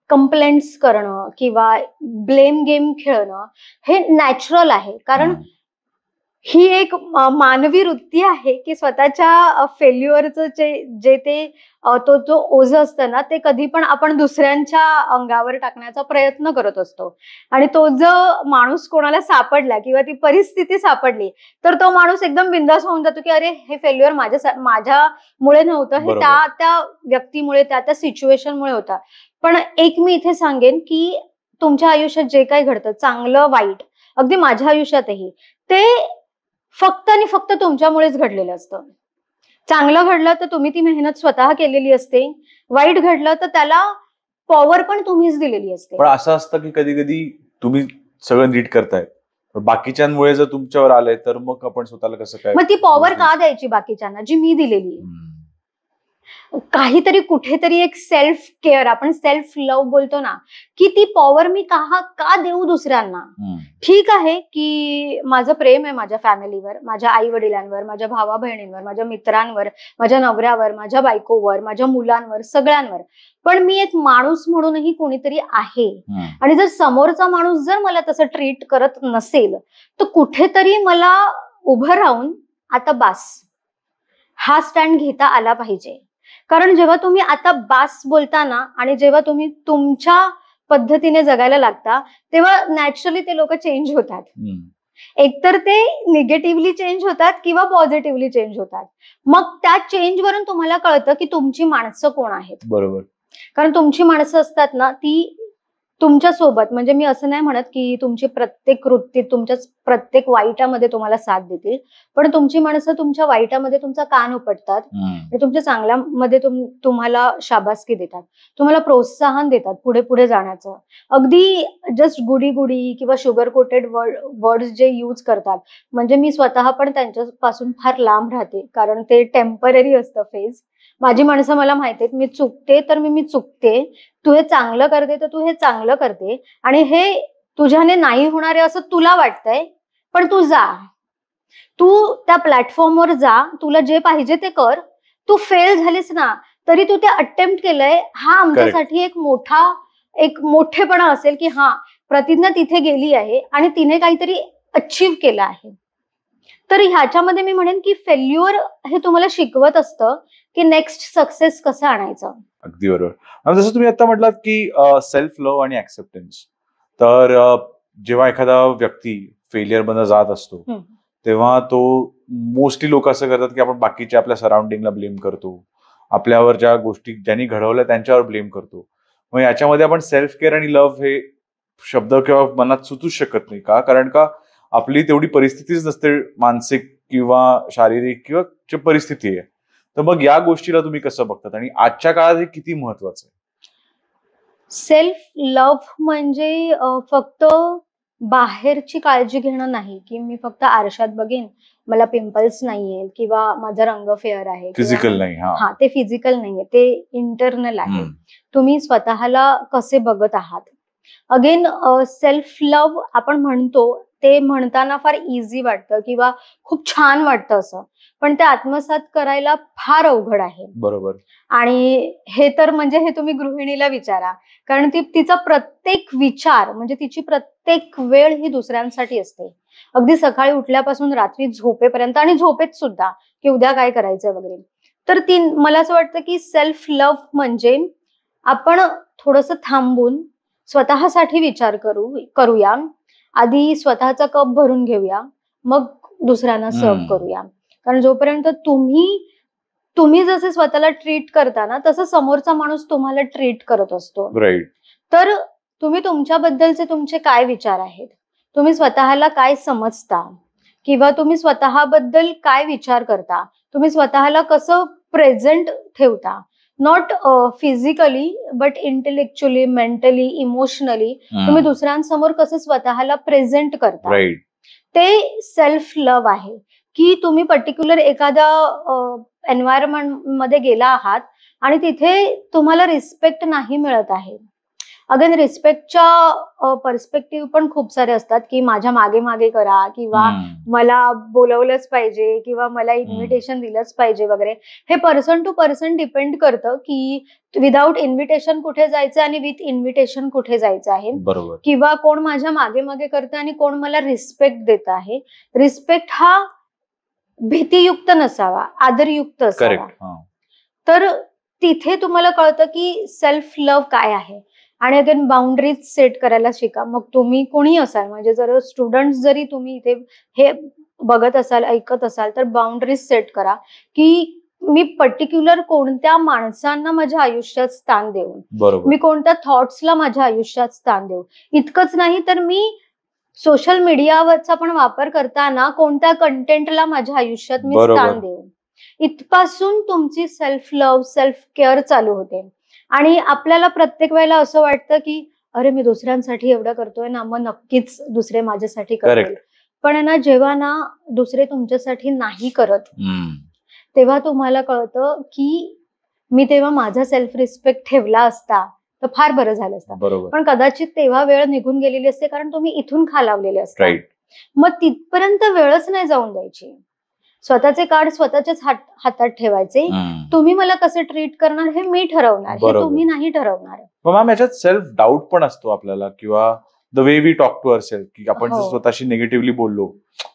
कंप्लेंट्स करणं किंवा ब्लेम गेम खेळणं हे नॅचरल आहे. कारण ही एक मानवी वृत्ती आहे की स्वतःच्या फेल्युअरचं जे ते तो जो ओझं असतं ना, ते कधी पण आपण दुसऱ्यांच्या अंगावर टाकण्याचा प्रयत्न करत असतो. आणि तो जो माणूस कोणाला सापडला किंवा ती परिस्थिती सापडली, तर तो माणूस एकदम बिंदास होऊन जातो की अरे हे फेल्युअर माझ्यामुळे नव्हतं, हे त्या व्यक्तीमुळे, त्या सिच्युएशनमुळे होता. पण एक मी इथे सांगेन की तुमच्या आयुष्यात जे काही घडतं, चांगलं वाईट, अगदी माझ्या आयुष्यातही, ते फक्त आणि फक्त तुमच्यामुळेच घडलेलं असतं. चांगलं घडलं तर तुम्ही ती मेहनत स्वतः केलेली असते, वाईट घडलं तर त्याला पॉवर पण तुम्हीच दिलेली असते. पण असं असतं की कधी कधी तुम्ही सगळं नीट करताय, बाकीच्यांमुळे जर तुमच्यावर आलंय, तर मग आपण स्वतःला कसं काय, मग ती पॉवर का द्यायची बाकीच्यांना, जी मी दिलेली? काहीतरी कुठेतरी एक सेल्फ केअर, आपण सेल्फ लव्ह बोलतो ना, की ती पॉवर मी का देऊ दुसऱ्यांना? ठीक आहे की माझं प्रेम आहे माझ्या फॅमिलीवर, माझ्या आई वडिलांवर, माझ्या भावा बहिणींवर, माझ्या मित्रांवर, माझ्या नवऱ्यावर, माझ्या बायकोवर, माझ्या मुलांवर, सगळ्यांवर. पण मी एक माणूस म्हणूनही कोणीतरी आहे, आणि जर समोरचा माणूस जर मला तसं ट्रीट करत नसेल, तर कुठेतरी मला उभं राहून आता बास हा स्टँड घेता आला पाहिजे. कारण जेव्हा तुम्ही आता बास बोलता ना, आणि जेव्हा तुम्ही तुमच्या पद्धतीने जगायला लागता, तेव्हा नॅचरली ते लोक चेंज होतात. एकतर ते निगेटिव्हली चेंज होतात किंवा पॉझिटिव्हली चेंज होतात. मग त्या चेंज वरून तुम्हाला कळतं की तुमची माणसं कोण आहेत. बरोबर. कारण तुमची माणसं असतात ना, ती तुमच्या सोबत, म्हणजे मी असं नाही म्हणत की तुमची प्रत्येक वृत्तीत, तुमच्या प्रत्येक वाईटामध्ये तुम्हाला साथ देतील, पण तुमची माणसं तुमच्या वाईटामध्ये तुमचा कान उपटतात आणि तुमच्या चांगल्यामध्ये तुम्हाला शाबासकी देतात, तुम्हाला प्रोत्साहन देतात पुढे पुढे जाण्याचं. अगदी जस्ट गुडी गुडी किंवा शुगर कोटेड वर्ड्स जे यूज करतात, म्हणजे मी स्वतः पण त्यांच्यापासून फार लांब राहते, कारण ते टेम्पररी असतं फेज. माझी माणसं मला माहिती आहेत, मी चुकते तर मी चुकते, तू हे चांगलं करते तर तू हे चांगलं करते, आणि हे तुझ्याने नाही होणार आहे असं तुला वाटतंय, पण तू जा, तू त्या प्लॅटफॉर्मवर जा, तुला जे पाहिजे ते कर. तू फेल झालीस ना, तरी तू ते अटेम्प्ट केलंय, हा आमच्यासाठी एक मोठेपणा असेल की हा, प्रतिज्ञा तिथे गेली आहे आणि तिने काहीतरी अचीव्ह केलं आहे. तर ह्याच्यामध्ये मी म्हणेन की फेल्युअर हे तुम्हाला शिकवत असतं की नेक्स्ट सक्सेस कसं आणायचं. अगदी बरोबर. जसं तुम्ही आता म्हटलात की सेल्फ लव्ह आणि ऍक्सेप्टन्स, तर जेव्हा एखादा व्यक्ती फेलियर मधून जात असतो, तेव्हा तो मोस्टली लोक असं करतात की आपण बाकीच्या आपल्या सराउंडिंगला ब्लेम करतो, आपल्यावर ज्या गोष्टी ज्यांनी घडवल्या त्यांच्यावर ब्लेम करतो. मग याच्यामध्ये आपण सेल्फ केअर आणि लव्ह हे शब्द किंवा मनात सुचूच शकत नाही का? कारण का आपली तेवढी परिस्थितीच नसते, मानसिक किंवा शारीरिक किंवा जी परिस्थिती आहे. तर मग या गोष्टीला तुम्ही कसं बघतात आणि आजच्या काळात हे किती महत्वाचं आहे? सेल्फ लव्ह म्हणजे फक्त बाहेरची काळजी घेणं नाही, की मी फक्त आरशात बघेन मला पिंपल्स नाहीये किंवा माझा रंग फेअर आहे, फिजिकल नाही. हा, ते फिजिकल नाहीये, ते इंटरनल आहे. तुम्ही स्वतःला कसे बघत आहात. अगेन सेल्फ लव्ह आपण म्हणतो, ते म्हणताना फार इझी वाटतं किंवा खूप छान वाटतं असं, पण ते आत्मसात करायला फार अवघड आहे. बरोबर. आणि हे तर म्हणजे हे तुम्ही गृहिणीला विचारा, कारण तिचा प्रत्येक विचार, म्हणजे तिची प्रत्येक वेळ ही दुसऱ्यांसाठी असते. अगदी सकाळी उठल्यापासून रात्री झोपेपर्यंत, आणि झोपेत सुद्धा की उद्या काय करायचं वगैरे. तर मला असं वाटतं की सेल्फ लव्ह म्हणजे आपण थोडंसं थांबून स्वतःसाठी विचार करूया. आधी स्वतःचा कप भरून घेऊया, मग दुसऱ्यांना सर्व करूया. कारण जोपर्यंत तुम्ही जसे स्वतःला ट्रीट करता ना, तसं समोरचा माणूस तुम्हाला ट्रीट करत असतो. राईट. तर तुम्ही तुमच्याबद्दलचे तुमचे काय विचार आहेत, तुम्ही स्वतःला काय समजता, किंवा तुम्ही स्वतःबद्दल काय विचार करता, तुम्ही स्वतःला कसं प्रेझेंट ठेवता, not physically but intellectually, mentally, emotionally तुम्ही दुसऱ्यांसमोर कसं स्वतःला प्रेझेंट करता, राईट. ते सेल्फ लव्ह आहे. की तुम्ही पर्टिक्युलर एखाद्या एन्व्हायरमेंट मध्ये गेला आहात आणि तिथे तुम्हाला रिस्पेक्ट नाही मिळत आहे. अगेन रिस्पेक्टच्या पर्स्पेक्टिव्ह पण खूप सारे असतात, की माझ्या मागे मागे करा, किंवा मला बोलवलंच पाहिजे, किंवा मला इन्व्हिटेशन दिलंच पाहिजे वगैरे. हे पर्सन टू पर्सन डिपेंड करतं की विदाउट इन्व्हिटेशन कुठे जायचं आणि विथ इन्व्हिटेशन कुठे जायचं आहे. बरोबर. किंवा कोण माझ्या मागे मागे करतं आणि कोण मला रिस्पेक्ट देत आहे. रिस्पेक्ट हा भीतीयुक्त नसावा, आदरयुक्त असावा. करेक्ट. तर तिथे तुम्हाला कळतं की सेल्फ लव्ह काय आहे. आणि अगेन बाउंड्रीज सेट करायला शिका. मग तुम्ही कोणी असाल, म्हणजे जर स्टुडंट जरी तुम्ही इथे हे बघत असाल, ऐकत असाल, तर बाउंड्रीज सेट करा की मी पर्टिक्युलर कोणत्या माणसांना माझ्या आयुष्यात स्थान देऊ, बरोबर. मी कोणत्या थॉट्सला माझ्या आयुष्यात स्थान देऊ. इतकंच नाही तर मी सोशल मीडियावरचा पण वापर करताना कोणत्या कंटेंटला माझ्या आयुष्यात मी बरोबर. स्थान देऊ. इथपासून तुमची सेल्फ लव्ह, सेल्फ केअर चालू होते. आणि आपल्याला प्रत्येक वेळेला असं वाटतं की अरे मी दुसऱ्यांसाठी एवढं करतोय ना, मग नक्कीच दुसरे माझ्यासाठी करतील. Correct. पण ना, जेव्हा ना दुसरे तुमच्यासाठी नाही करत, तेव्हा तुम्हाला कळतं की मी तेव्हा माझा सेल्फ रिस्पेक्ट ठेवला असता तर फार बरं झालं असतं. बरोबर. पण कदाचित तेव्हा वेळ निघून गेलेली असते, कारण तुम्ही इथून खालावलेले असता. राईट. मग तिथपर्यंत वेळच नाही जाऊन द्यायची. स्वतःचे कार्ड स्वतःच्याच हातात ठेवायचे. तुम्ही मला कसं ट्रीट करणार हे मी ठरवणार, हे बरोबर. तुम्ही नाही ठरवणार. मग मॅम याच्यात सेल्फ डाऊट पण असतो आपल्याला, किंवा the way we talk to our self, की आपण जर हो. स्वतःशी निगेटिव्हली बोललो,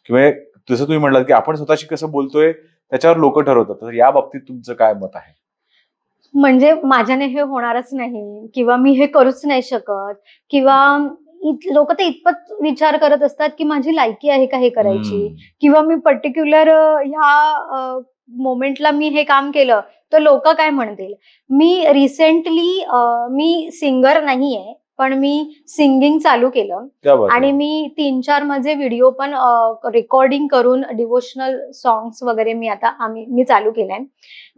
किंवा जसं तुम्ही म्हणालात की आपण स्वतःशी कसं बोलतोय त्याच्यावर लोक ठरवतात. तर या बाबतीत तुमचं काय मत आहे? म्हणजे माझ्याने हे होणारच नाही, किंवा मी हे करूच नाही शकत, किंवा लोक तर इतपत विचार करत असतात की माझी लायकी आहे का हे करायची, किंवा मी पर्टिक्युलर ह्या मोमेंटला मी हे काम केलं तर लोक काय म्हणतील. मी रिसेंटली मी सिंगर नाहीये, पण मी सिंगिंग चालू केलं. क्या बात आहे. आणि मी 3-4 माझे व्हिडिओ पण रेकॉर्डिंग करून डिवोशनल सॉंग्स वगैरे मी चालू केलंय.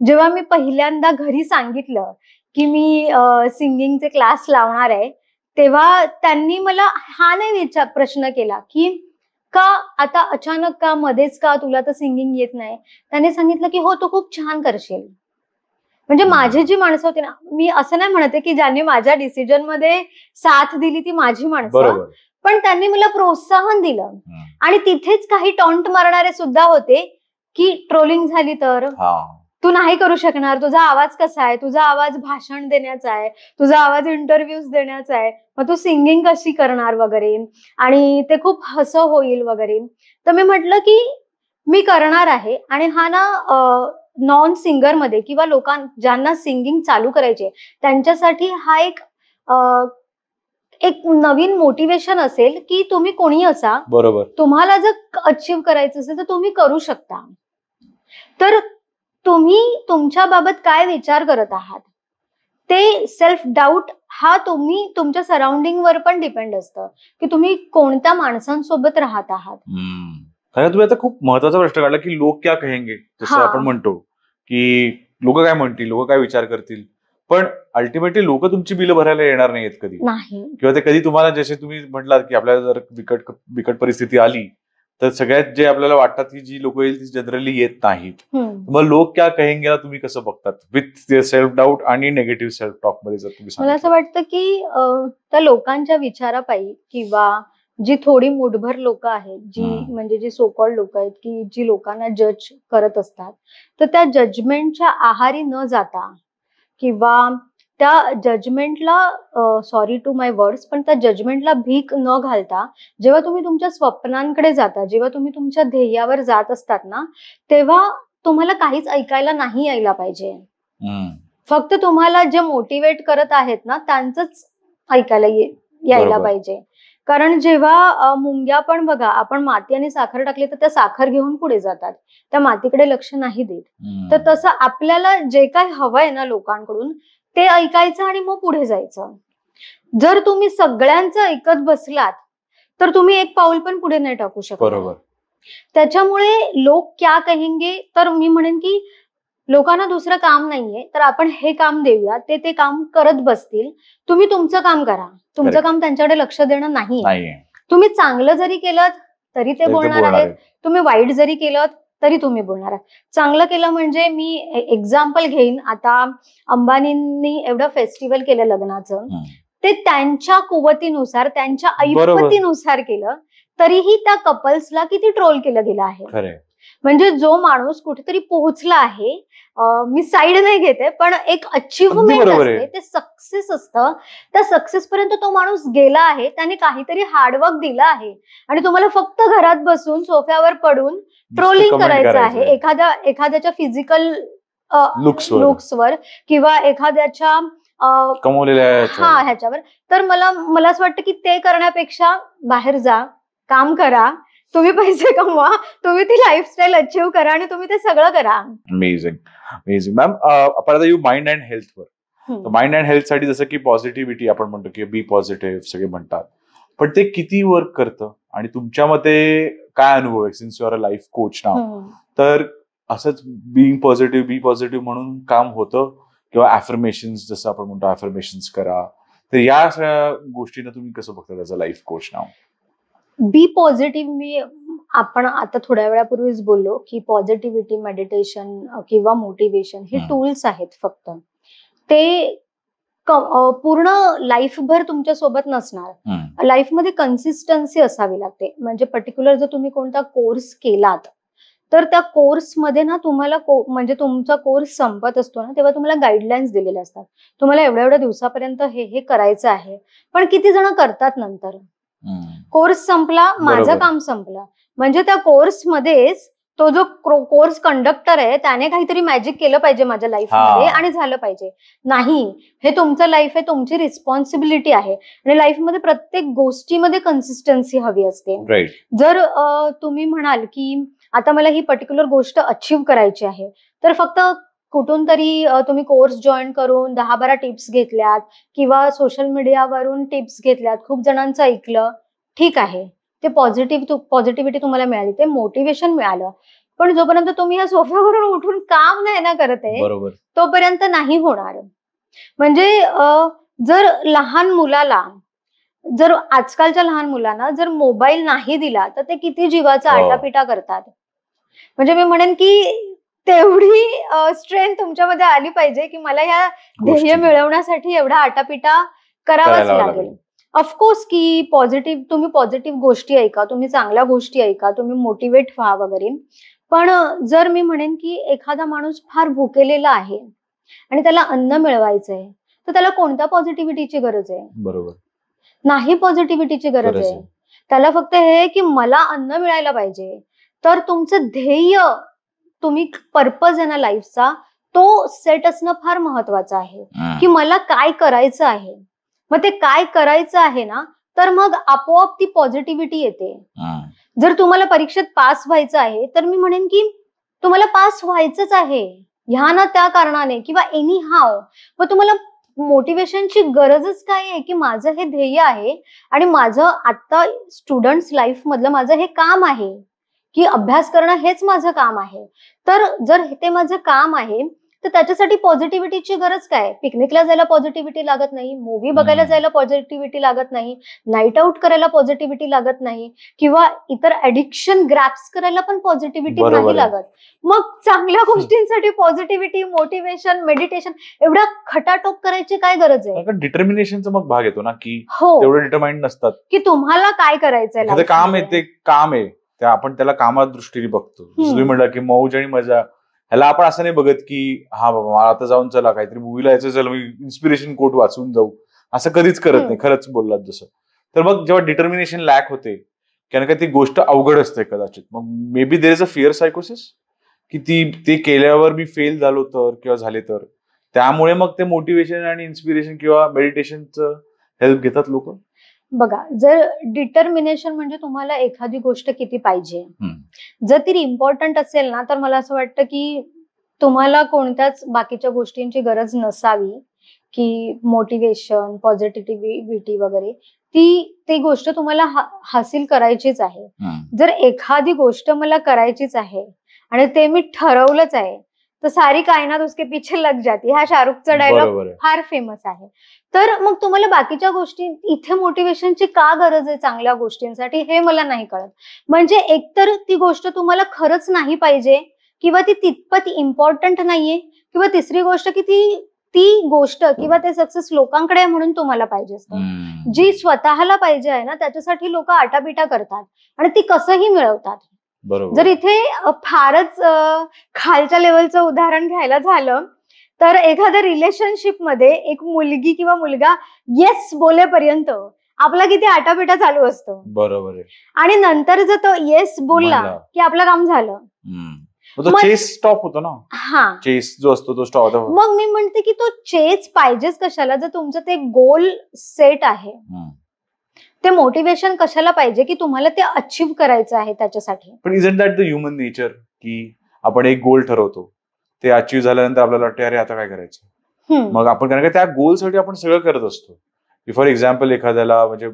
जेव्हा मी पहिल्यांदा घरी सांगितलं की मी सिंगिंगचे क्लास लावणार आहे, तेव्हा त्यांनी मला हा नाही प्रश्न केला की का आता अचानक का, मध्येच का, तुला तर सिंगिंग येत नाही. त्यांनी सांगितलं की हो, तू खूप छान करशील. म्हणजे माझी जी माणसं होती ना, मी असं नाही म्हणते की ज्यांनी माझ्या डिसिजन मध्ये साथ दिली ती माझी माणसं, बरोबर. पण त्यांनी मला प्रोत्साहन दिलं. आणि तिथेच काही टॉन्ट मारणारे सुद्धा होते की ट्रोलिंग झाली तर तू नाही करू शकणार, तुझा आवाज कसा आहे, तुझा आवाज भाषण देण्याचा आहे, तुझा आवाज इंटरव्ह्यूज देण्याचा आहे, मग तू सिंगिंग कशी करणार वगैरे, आणि ते खूप हसं होईल वगैरे. तर मी म्हटलं की मी करणार आहे. आणि हा ना नॉन सिंगर मध्ये किंवा ज्यांना सिंगिंग चालू करायचे त्यांच्यासाठी हा एक नवीन मोटिवेशन असेल की तुम्ही कोणी असा, बरोबर, तुम्हाला जर अचीव्ह करायचं असेल तर तुम्ही करू शकता. तर तुम्ही तुमच्या बाबत काय विचार करत आहात, ते सेल्फ डाऊट हा तुम्ही तुमच्या सराउंडिंग वर पण डिपेंड असतं की तुम्ही कोणत्या माणसांसोबत राहत आहात. खरं तुम्ही आता खूप महत्वाचा प्रश्न काढला की लोक क्या कहेंगे, जसं आपण म्हणतो की लोक काय म्हणतील, लोक काय विचार करतील. पण अल्टिमेटली लोक तुमची बिलं भरायला येणार नाहीत कधी, नाही. किंवा ते कधी तुम्हाला, जसे तुम्ही म्हटलात की आपल्याला जर बिकट परिस्थिती आली तर सगळ्यात जे आपल्याला वाटतात की जी लोक येईल ती जनरली येत नाहीत. मग लोक क्या कहेंगे तुम्ही कसं बघतात विथ सेल्फ डाऊट आणि निगेटिव्ह सेल्फ टॉक मध्ये? जर तुम्ही मला असं वाटतं की त्या लोकांच्या विचारापायी, किंवा जी थोडी मुठभर लोक आहेत, म्हणजे जी सोकॉल्ड लोक आहेत की जी लोकांना जज करत असतात, तर त्या जजमेंटच्या आहारी न जाता, किंवा त्या जजमेंटला, सॉरी टू माय वर्ड्स, पण त्या जजमेंटला भीक न घालता जेव्हा तुम्ही तुमच्या स्वप्नांकडे जाता, जेव्हा तुम्ही तुमच्या ध्येयावर जात असतात ना, तेव्हा तुम्हाला काहीच ऐकायला नाही यायला पाहिजे. फक्त तुम्हाला जे मोटिवेट करत आहेत ना त्यांचंच ऐकायला यायला बरोबर. पाहिजे. कारण जेव्हा मुंग्या पण बघा, आपण माती आणि साखर टाकली तर त्या साखर घेऊन पुढे जातात. त्या मातीकडे लक्ष नाही देत. तर तसं आपल्याला जे काही हवंय ना लोकांकडून, ते ऐकायचं आणि मग पुढे जायचं. जर तुम्ही सगळ्यांचं ऐकत बसलात, तर तुम्ही एक पाऊल पण पुढे नाही टाकू शकणार. बरोबर. त्याच्यामुळे लोक क्या कहेंगे, तर मी म्हणेन की लोकांना दुसरं काम नाहीये, तर आपण हे काम देऊया, ते काम करत बसतील. तुम्ही तुमचं काम करा. तुमचं Correct. काम त्यांच्याकडे लक्ष देणं नाहीये. नाहीये. तुम्ही चांगलं जरी केलं तरी ते तरी ते बोलणार बोलणार आहेत. आहेत. तुम्ही वाईट जरी केलं तरी तुम्ही बोलणार आहात. चांगलं केलं म्हणजे मी एक्झाम्पल घेईन. आता अंबानींनी एवढं फेस्टिवल केलं लग्नाचं. ते त्यांच्या कुवतीनुसार, त्यांच्या बरोबर. ऐपतीनुसार केलं. तरीही त्या कपल्सला किती ट्रोल केलं गेलं आहे. खरंय. म्हणजे जो माणूस कुठेतरी पोहोचला आहे, मी साईड नाही घेते, पण एक अचिव्हमेंट बरोबर आहे. असते, ते सक्सेस असतं. त्या सक्सेस पर्यंत तो माणूस गेला आहे. त्याने काहीतरी हार्डवर्क दिलं आहे आणि तुम्हाला फक्त घरात बसून सोफ्यावर पडून ट्रोलिंग comment करायचं आहे करायचंय. एखाद्याच्या फिजिकल लुक्सवर. लुक्सवर किंवा एखाद्याच्या कमवलेल्या ह्याच्यावर. तर मला असं वाटतं की ते करण्यापेक्षा बाहेर जा, काम करा, तुम्ही पैसे कमवा, तुम्ही ती लाईफस्टाईल अचीव्ह करा आणि तुम्ही ते सगळं करा. अमेझिंग. अमेझिंग. मॅम, आपण आता येऊ माइंड अँड हेल्थवर. माइंड अँड हेल्थ साठी जसं की पॉझिटिव्हिटी आपण म्हणतो की बी पॉझिटिव्ह सगळे म्हणतात, पण ते किती वर्क करतं आणि तुमच्या मते काय अनुभव आहे, since you are a life coach नाव, तर असंच बी पॉझिटिव्ह म्हणून काम होतं किंवा ॲफर्मेशन्स जसं आपण म्हणतो ॲफर्मेशन्स करा, तर या सगळ्या गोष्टींना तुम्ही कसं बघता त्याचा लाईफ कोच नाव? बी पॉझिटिव्ह आपण आता थोड्या वेळापूर्वीच बोललो की पॉझिटिव्हिटी, मेडिटेशन किंवा मोटिवेशन हे टूल्स आहेत फक्त. ते पूर्ण लाईफभर तुमच्या सोबत नसणार. लाईफमध्ये कन्सिस्टन्सी असावी लागते. म्हणजे पर्टिक्युलर जर तुम्ही कोणता कोर्स केलात, तर त्या कोर्समध्ये ना तुम्हाला म्हणजे तुमचा कोर्स संपत असतो ना, तेव्हा तुम्हाला गाईडलाईन्स दिलेले असतात. तुम्हाला एवढ्या दिवसापर्यंत हे करायचं आहे. पण किती जण करतात नंतर? कोर्स संपला, माझं काम संपलं. म्हणजे त्या कोर्समध्येच तो जो कोर्स कंडक्टर आहे त्याने काहीतरी मॅजिक केलं पाहिजे माझ्या लाईफमध्ये आणि झालं पाहिजे. नाही, हे तुमचं लाईफ आहे, तुमची रिस्पॉन्सिबिलिटी आहे आणि लाईफमध्ये प्रत्येक गोष्टीमध्ये कन्सिस्टन्सी हवी असते. जर तुम्ही म्हणाल की आता मला ही पर्टिक्युलर गोष्ट अचीव्ह करायची आहे, तर फक्त कुठून तरी तुम्ही कोर्स जॉईन करून 10-12 टिप्स घेतल्यात किंवा सोशल मीडियावरून टिप्स घेतल्यात, खूप जणांचं ऐकलं, ठीक आहे. ते पॉझिटिव्हिटी तुम्हाला मिळाली, ते मोटिवेशन मिळालं. पण जोपर्यंत तुम्ही या सोफ्यावरून उठून काम नाही ना करत आहे, तोपर्यंत नाही होणार. म्हणजे जर लहान मुलाला, जर आजकालच्या लहान मुलांना जर मोबाईल नाही दिला, तर ते किती जीवाचा आटापिटा करतात. म्हणजे मी म्हणेन की तेवढी स्ट्रेंथ तुमच्यामध्ये आली पाहिजे की मला या ध्येय मिळवण्यासाठी एवढा आटापिटा करावाच लागेल. ऑफकोर्स की तुम्ही पॉझिटिव्ह गोष्टी ऐका, तुम्ही चांगल्या गोष्टी ऐका, तुम्ही मोटिवेट व्हा वगैरे. पण जर मी म्हणेन की एखादा माणूस फार भुकेलेला आहे आणि त्याला अन्न मिळवायचंय, तर त्याला कोणत्या पॉझिटिव्हिटीची गरज आहे? बरोबर. नाही पॉझिटिव्हिटीची गरज आहे. त्याला फक्त हे की मला अन्न मिळायला पाहिजे. तर तुमचं ध्येय, तुम्ही पर्पज आहे ना लाईफचा, तो सेट असणं फार महत्वाचं आहे की मला काय करायचं आहे. मग ते काय करायचं आहे ना, तर मग आपोआप ती पॉझिटिव्हिटी येते. जर तुम्हाला परीक्षेत पास व्हायचं आहे, तर मी म्हणेन की तुम्हाला पास व्हायचंच आहे, ह्या ना त्या कारणाने किंवा एनी हाव. मग तुम्हाला मोटिवेशनची गरजच काय आहे की माझं हे ध्येय आहे आणि माझं आता स्टुडंट्स लाईफ मधलं माझं हे काम आहे की अभ्यास करणं, हेच माझं काम आहे. तर जर ते माझं काम आहे, तर त्याच्यासाठी पॉझिटिव्हिटीची गरज काय? पिकनिकला जायला पॉझिटिव्हिटी लागत नाही, मूव्ही बघायला जायला पॉझिटिव्हिटी लागत नाही, नाईट आउट करायला पॉझिटिव्हिटी लागत नाही किंवा इतर ऍडिक्शन ग्रॅप्स करायला पण पॉझिटिव्हिटी नाही लागत. मग चांगल्या गोष्टींसाठी पॉझिटिव्हिटी, मोटिवेशन, मेडिटेशन एवढा खटाटोप करायची काय गरज आहे? डिटर्मिनेशनचा मग भाग येतो ना की तेवढे डिटरमाइंड नसतात की तुम्हाला काय करायचंय. काम आहे, ते काम आहे, आपण त्याला कामा दृष्टीने बघतो. तुम्ही म्हटलं की मौज आणि मजा, ह्याला आपण असं नाही बघत की हा बाबा मला आता जाऊन चला काहीतरी मूवीला यायचं, चला मी इन्स्पिरेशन कोट वाचून जाऊ, असं कधीच करत नाही. खरंच बोललात जसं. तर मग जेव्हा डिटर्मिनेशन लॅक होते, कारण का ती गोष्ट अवघड असते कदाचित, मग maybe there is a fear सायकोसिस की ते केल्यावर मी फेल झालो तर किंवा झाले तर, त्यामुळे मग ते मोटिवेशन आणि इन्स्पिरेशन किंवा मेडिटेशनचं हेल्प घेतात लोक. बघा, जर डिटर्मिनेशन म्हणजे तुम्हाला एखादी गोष्ट किती पाहिजे, जर ती इम्पॉर्टंट असेल ना, तर मला असं वाटतं की तुम्हाला कोणत्याच बाकीच्या गोष्टींची गरज नसावी, की मोटिवेशन, पॉझिटिव्हिटी वगैरे. ती गोष्ट तुम्हाला हासिल करायचीच आहे. जर एखादी गोष्ट मला करायचीच आहे आणि ते मी ठरवलंच आहे, तर सारी कायनात उसके पीछे लग जाती. हा शाहरुखचा डायलॉग बरोबर आहे. फार फेमस आहे. तर मग तुम्हाला बाकीच्या गोष्टी इथे मोटिवेशनची का गरज आहे चांगल्या गोष्टींसाठी, हे मला नाही कळत. म्हणजे एकतर ती गोष्ट तुम्हाला खरंच नाही पाहिजे किंवा ती तितपत इम्पॉर्टंट नाहीये, किंवा तिसरी गोष्ट की ती ती गोष्ट किंवा ते सक्सेस लोकांकडे आहे म्हणून तुम्हाला पाहिजे असतं. जी स्वतःला पाहिजे आहे ना, त्याच्यासाठी लोक आटापिटा करतात आणि ती कसंही मिळवतात. बरोबर. जर इथे फारच खालच्या लेवलचं उदाहरण घ्यायला झालं, तर एखाद्या रिलेशनशिप मध्ये एक मुलगी किंवा मुलगा येस बोलेपर्यंत आपला किती आटापिटा चालू असतो, बरोबर आहे. आणि नंतर जर तो येस बोलला म्हणला. की आपलं काम झालं. तो मग- चेस स्टॉप होतो ना, हा, चेस जो असतो तो स्टॉप होतो. मग मी म्हणते की तो चेज पाहिजेच कशाला, जर तुमचं ते गोल सेट आहे. ते मोटिवेशन कशाला पाहिजे की तुम्हाला ते अचीव्ह करायचं आहे त्याच्यासाठी. पण isn't that the human nature की आपण एक गोल ठरवतो, ते अचीव्ह झाल्यानंतर आपल्याला वाटतं अरे आता काय करायचं, मग आपण कारण का त्या गोलसाठी आपण सगळं करत असतो. फॉर एक्झाम्पल एखाद्याला म्हणजे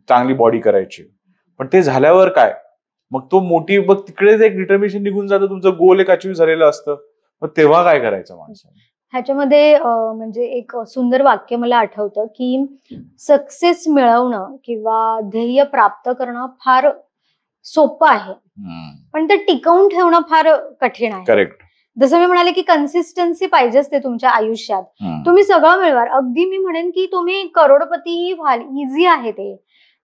चांगली बॉडी करायची, पण ते झाल्यावर काय, मग तो मग तिकडेच एक डिटर्मिनेशन निघून जातं, तुमचं गोल एक अचीव्ह झालेलं असतं, मग तेव्हा काय करायचं माणसाने? ह्याच्यामध्ये म्हणजे एक सुंदर वाक्य मला आठवतं की सक्सेस मिळवणं किंवा ध्येय प्राप्त करणं फार सोपं आहे, पण ते टिकवून ठेवणं फार कठीण आहे. करेक्ट. जसं मी म्हणाले की कन्सिस्टन्सी पाहिजे असते तुमच्या आयुष्यात. तुम्ही सगळं मिळवाल, अगदी मी म्हणेन की तुम्ही करोडपती व्हाल, इझी आहे ते,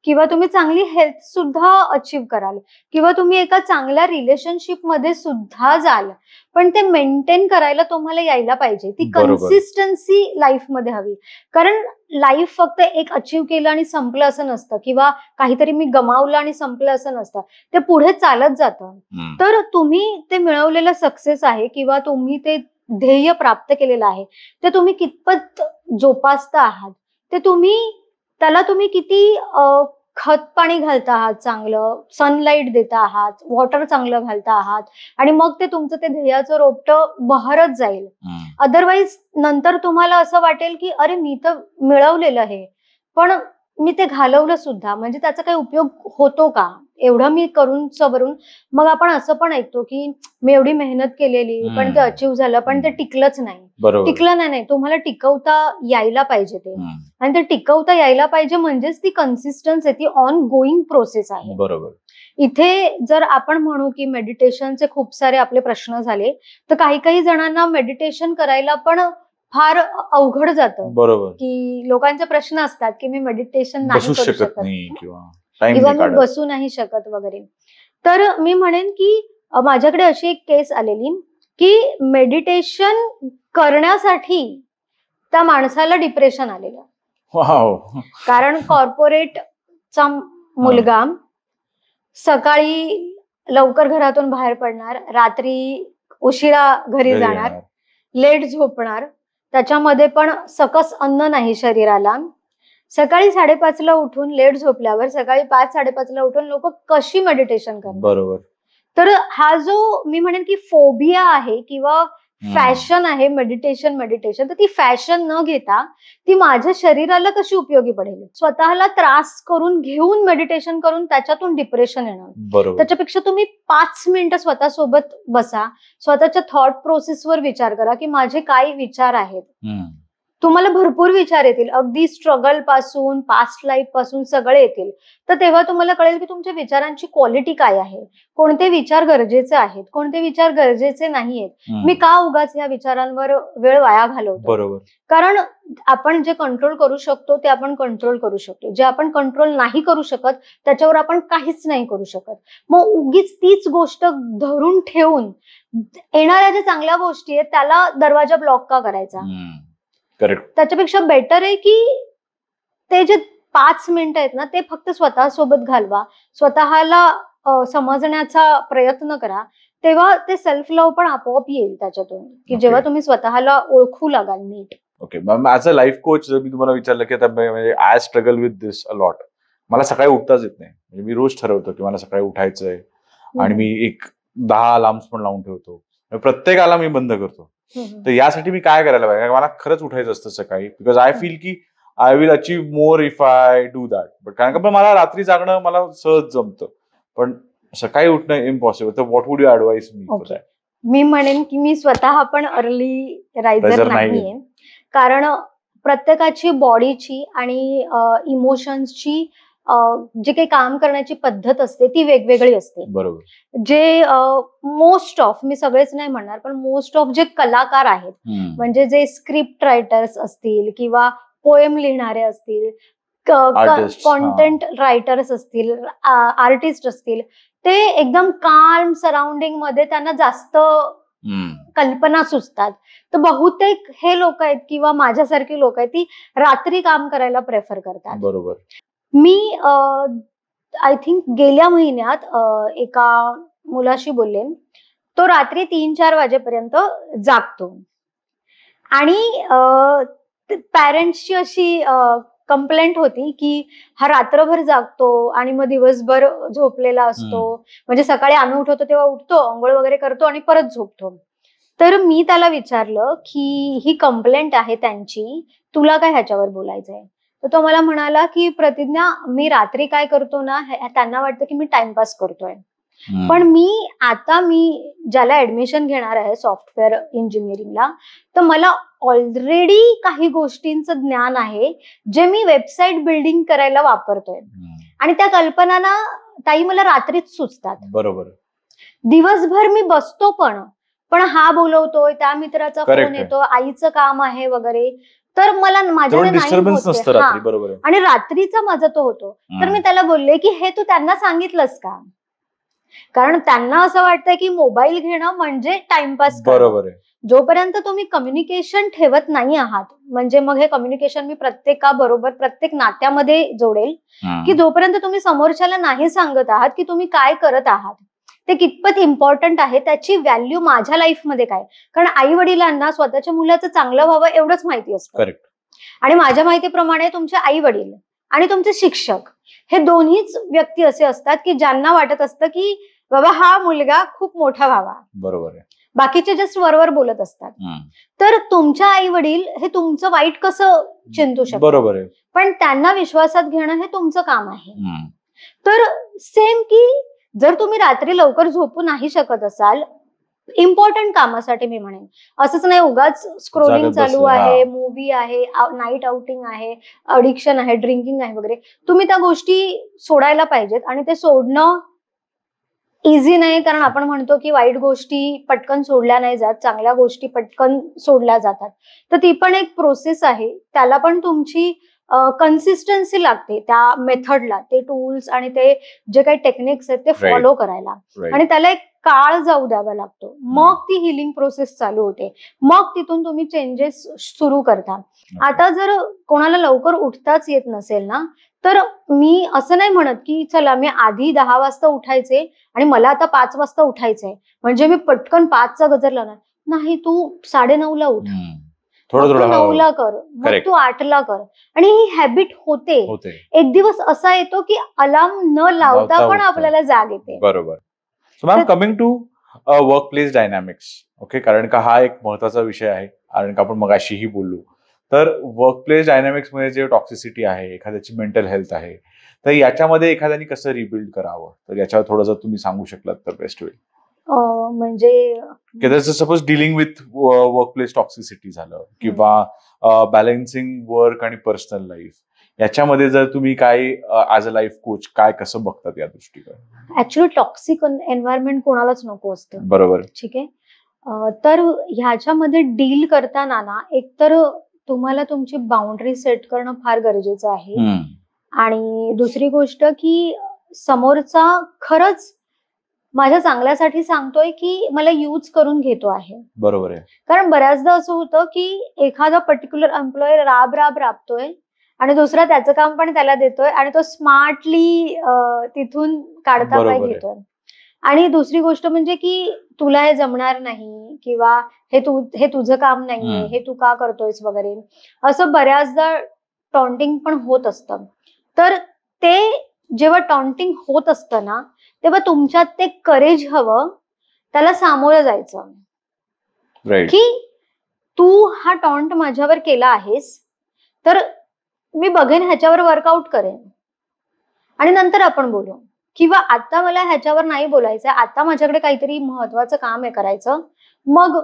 किंवा तुम्ही चांगली हेल्थ सुद्धा अचीव्ह कराल, किंवा तुम्ही एका चांगल्या रिलेशनशिप मध्ये सुद्धा जाल, पण ते मेंटेन करायला तुम्हाला यायला पाहिजे. ती बरोबर. कन्सिस्टन्सी लाईफ मध्ये हवी. कारण लाईफ फक्त एक अचीव्ह केलं आणि संपलं असं नसतं, किंवा काहीतरी मी गमावलं आणि संपलं असं नसतं, ते पुढे चालत जातं. तर तुम्ही ते मिळवलेलं सक्सेस आहे किंवा तुम्ही ते ध्येय प्राप्त केलेलं आहे, ते तुम्ही कितपत जोपासता आहात, ते त्याला तुम्ही किती खत पाणी घालता आहात, चांगलं सनलाईट देता आहात, वॉटर चांगलं घालता आहात, आणि मग ते तुमचं ते ध्येयाचं रोपटं बहरत जाईल. अदरवाईज नंतर तुम्हाला असं वाटेल की अरे मी तर मिळवलेलं आहे, पण मी ते घालवलं सुद्धा, म्हणजे त्याचा काही उपयोग होतो का, एवढं मी करून सवरून. मग आपण असं पण ऐकतो की मी एवढी मेहनत केलेली, पण ते अचीव्ह झालं, पण ते टिकलंच नाही. टिकलं नाही, तुम्हाला टिकवता यायला पाहिजे ते, आणि ते टिकवता यायला पाहिजे म्हणजेच ती कन्सिस्टन्सी, ती ऑन गोईंग प्रोसेस आहे. बरोबर. इथे जर आपण म्हणू की मेडिटेशनचे खूप सारे आपले प्रश्न झाले, तर काही जणांना मेडिटेशन करायला पण फार अवघड जातं. बरोबर. की लोकांचे प्रश्न असतात की मी मेडिटेशन नाही बसू करू शकत शकत, नाही किंवा मी बसू नाही शकत वगैरे. तर मी म्हणेन की माझ्याकडे अशी एक केस आलेली की मेडिटेशन करण्यासाठी त्या माणसाला डिप्रेशन आलेलं. वाव. कारण कॉर्पोरेटचा मुलगा सकाळी लवकर घरातून बाहेर पडणार, रात्री उशिरा घरी जाणार, लेट झोपणार, त्याच्यामध्ये पण सकस अन्न नाही शरीराला. सकाळी 5:30ला उठून लेट झोपल्यावर सकाळी 5-5:30ला उठून लोक कशी मेडिटेशन करतात. बरोबर. तर हा जो मी म्हणेन की फोबिया आहे किंवा फॅशन आहे मेडिटेशन, तर ती फॅशन न घेता ती माझ्या शरीराला कशी उपयोगी पडेल. स्वतःला त्रास करून घेऊन मेडिटेशन करून त्याच्यातून डिप्रेशन येणार. बरोबर. त्याच्यापेक्षा तुम्ही 5 मिनिटं स्वतःसोबत बसा, स्वतःच्या थॉट प्रोसेसवर विचार करा की माझे काय विचार आहेत. तुम्हाला भरपूर विचार येतील, अगदी स्ट्रगल पासून, पास्ट लाईफ पासून सगळे येतील. तर तेव्हा तुम्हाला कळेल की तुमच्या विचारांची क्वालिटी काय आहे, कोणते विचार गरजेचे आहेत, कोणते विचार गरजेचे नाहीयेत, मी का उगाच या विचारांवर वेळ वाया घालवतो. बरोबर. कारण आपण जे कंट्रोल करू शकतो ते आपण कंट्रोल करू शकतो, जे आपण कंट्रोल नाही करू शकत त्याच्यावर आपण काहीच नाही करू शकत. मग उगीच तीच गोष्ट धरून ठेवून येणाऱ्या ज्या चांगल्या गोष्टी आहेत त्याला दरवाजा ब्लॉक का करायचा. करेक्ट. त्याच्यापेक्षा बेटर आहे की ते जे 5 मिनिटं आहेत ना, ते फक्त स्वतःसोबत घालवा, स्वतःला समजण्याचा प्रयत्न करा, तेव्हा ते सेल्फ लव्ह पण आपोआप येईल त्याच्यातून, की जेव्हा तुम्ही स्वतःला ओळखू लागाल नीट. Okay ma'am, as a life coach जर मी तुम्हाला विचारलं की आता म्हणजे I struggle with this a lot, मला सकाळी उठताच येत नाही. म्हणजे मी रोज ठरवतो की मला सकाळी उठायचंय आणि मी एक 10 अलार्म्स पण लावून ठेवतो. प्रत्येक अलार्म मी बंद करतो. तर यासाठी मी काय करायला पाहिजे? मला खरंच उठायचं असतं सकाळी, बिकॉज आय फील की I will achieve more if I do that. But कारण का मला रात्री जागणं मला सहज जमतं, पण सकाळी उठणं इम्पॉसिबल. तर what would you advise me for that? मी म्हणेन की मी स्वतः पण अर्ली रायझर Riser नाहीये, कारण प्रत्येकाची बॉडीची आणि इमोशन्सची जे काही काम करण्याची पद्धत असते ती वेगवेगळी असते. बरोबर. जे मोस्ट ऑफ, मी सगळेच नाही म्हणणार, पण मोस्ट ऑफ जे कलाकार आहेत, म्हणजे जे स्क्रिप्ट रायटर्स असतील किंवा पोएम लिहिणारे असतील, Artists, कॉन्टेंट रायटर्स असतील, आर्टिस्ट असतील, ते एकदम काल्म सराउंडिंग मध्ये त्यांना जास्त कल्पना सुचतात. तर बहुतेक हे लोक आहेत किंवा माझ्यासारखी लोक आहेत ती रात्री काम करायला प्रेफर करतात. बरोबर. मी आय थिंक गेल्या महिन्यात एका मुलाशी बोलले. तो रात्री 3-4 वाजेपर्यंत जागतो आणि पॅरेंट्सची अशी कंप्लेंट होती की हा रात्रभर जागतो आणि मग दिवसभर झोपलेला असतो. म्हणजे सकाळी आम्ही उठवतो तेव्हा उठतो, अंघोळ वगैरे करतो आणि परत झोपतो. तर मी त्याला विचारलं की ही कंप्लेंट आहे त्यांची, तुला काय ह्याच्यावर बोलायचंय? तर तो मला म्हणाला की प्रतिज्ञा, मी रात्री काय करतो ना, त्यांना वाटतं की मी टाइमपास करतोय. पण मी ज्याला ऍडमिशन घेणार आहे सॉफ्टवेअर इंजिनिअरिंगला, तर मला ऑलरेडी काही गोष्टींचं ज्ञान आहे जे मी वेबसाईट बिल्डिंग करायला वापरतोय. आणि त्या कल्पना ना ताई मला रात्रीच सुचतात. बरोबर. दिवसभर मी बसतो पण हा बोलवतोय, त्या मित्राचा फोन येतो, आईचं काम आहे वगैरे, तर मला माझ्याने नाही होत. आणि रात्रीचा माझा तो होतो. तर मी त्याला बोलले की हे तू त्यांना सांगितलंस का? कारण त्यांना असं वाटतंय की मोबाईल घेणं म्हणजे टाइमपास. बरोबर आहे. जोपर्यंत तुम्ही कम्युनिकेशन ठेवत नाही आहात, म्हणजे मग हे कम्युनिकेशन मी प्रत्येकाबरोबर प्रत्येक नात्यामध्ये जोडेल, की जोपर्यंत तुम्ही समोरच्याला नाही सांगत आहात की तुम्ही काय करत आहात, ते कितपत इम्पॉर्टंट आहे, त्याची व्हॅल्यू माझ्या लाईफमध्ये काय. कारण आई वडिलांना स्वतःच्या मुलाचं चांगलं व्हावं एवढंच माहिती असतं. करेक्ट. आणि माझ्या माहितीप्रमाणे तुमचे आई वडील आणि तुमचे शिक्षक हे दोन्हीच व्यक्ती असे असतात की ज्यांना वाटत असतं की बाबा हा मुलगा खूप मोठा व्हावा. बरोबर आहे. बाकीचे जस्ट वरवर बोलत असतात. तर तुमच्या आई वडील हे तुमचं वाईट कसं चिंतू शकतात? बरोबर आहे. पण त्यांना विश्वासात घेणं हे तुमचं काम आहे. तर सेम की जर तुम्ही रात्री लवकर झोपू नाही शकत असाल इम्पॉर्टंट कामासाठी, मी म्हणेन असंच नाही उगाच स्क्रोलिंग चालू आहे, मूवी आहे, नाईट आउटिंग आहे, अडिक्शन आहे, ड्रिंकिंग आहे वगैरे, तुम्ही त्या गोष्टी सोडायला पाहिजेत. आणि ते सोडणं इझी नाही, कारण आपण म्हणतो की वाईट गोष्टी पटकन सोडल्या नाही जात, चांगल्या गोष्टी पटकन सोडल्या जातात. तर ती पण एक प्रोसेस आहे, त्याला पण तुमची कन्सिस्टन्सी लागते त्या मेथडला, ते टूल्स आणि ते जे काही टेक्निक्स आहेत ते फॉलो करायला. आणि त्याला एक काळ जाऊ द्यावा लागतो, मग ती हिलिंग प्रोसेस चालू होते, मग तिथून तुम्ही चेंजेस सुरू करता. आता जर कोणाला लवकर उठताच येत नसेल ना, तर मी असं नाही म्हणत की चला मी आधी 10 वाजता उठायचे आणि मला आता 5 वाजता उठायचंय म्हणजे मी पटकन 5चा गजर लावणार नाही. तू 9:30ला उठ, थोडं 9ला कर, मग तू 8ला कर. आणि ही हॅबिट होते. एक दिवस असा येतो की अलार्म न लावता पण आपल्याला जाग येते. बरोबर. So ma'am, coming to workplace dynamics, okay, कारण का हा एक महत्वाचा विषय आहे, कारण का आपण मगाशीही बोललो. तर वर्क प्लेस डायनॅमिक्स मध्ये जे टॉक्सिसिटी आहे, एखाद्याची मेंटल हेल्थ आहे, तर याच्यामध्ये एखाद्याने कसं रिबिल्ड करावं, तर याच्यावर थोडं जर तुम्ही सांगू शकलात तर बेस्ट होईल. म्हणजे suppose dealing with work place toxicity झालं किंवा बॅलन्सिंग वर्क आणि पर्सनल लाईफ, याच्यामध्ये जर तुम्ही काय ऍज अ लाईफ कोच काय कसं बघतात या दृष्टीकडे? ऍक्च्युली टॉक्सिक एन्व्हायरमेंट कोणालाच नको असतं. बरोबर. ठीक आहे. तर ह्याच्यामध्ये डील करताना ना, एकतर तुम्हाला तुमची बाउंड्री सेट करणं फार गरजेचं आहे. आणि दुसरी गोष्ट की समोरचा खरंच माझ्या चांगल्यासाठी सांगतोय की मला यूज करून घेतो आहे. बरोबर आहे. कारण बऱ्याचदा असं होतं की एखादा पर्टिक्युलर एम्प्लॉय राबतोय आणि दुसरा त्याचं काम पण त्याला देतोय आणि तो स्मार्टली तिथून काढता पाय घेतोय. आणि दुसरी गोष्ट म्हणजे की तुला हे जमणार नाही किंवा हे तुझं काम नाहीये, हे तू का करतोयस वगैरे, असं बऱ्याचदा टॉन्टिंग पण होत असतं. तर ते जेव्हा टॉन्टिंग होत असतं ना, तेव्हा तुमच्यात ते करेज हवं, त्याला सामोरं जायचं, राईट. की तू हा टॉन्ट माझ्यावर केला आहेस, तर मी बघेन, ह्याच्यावर वर्कआउट करेन आणि नंतर आपण बोलू. किंवा आता मला ह्याच्यावर नाही बोलायचं, आता माझ्याकडे काहीतरी महत्वाचं काम आहे करायचं, मग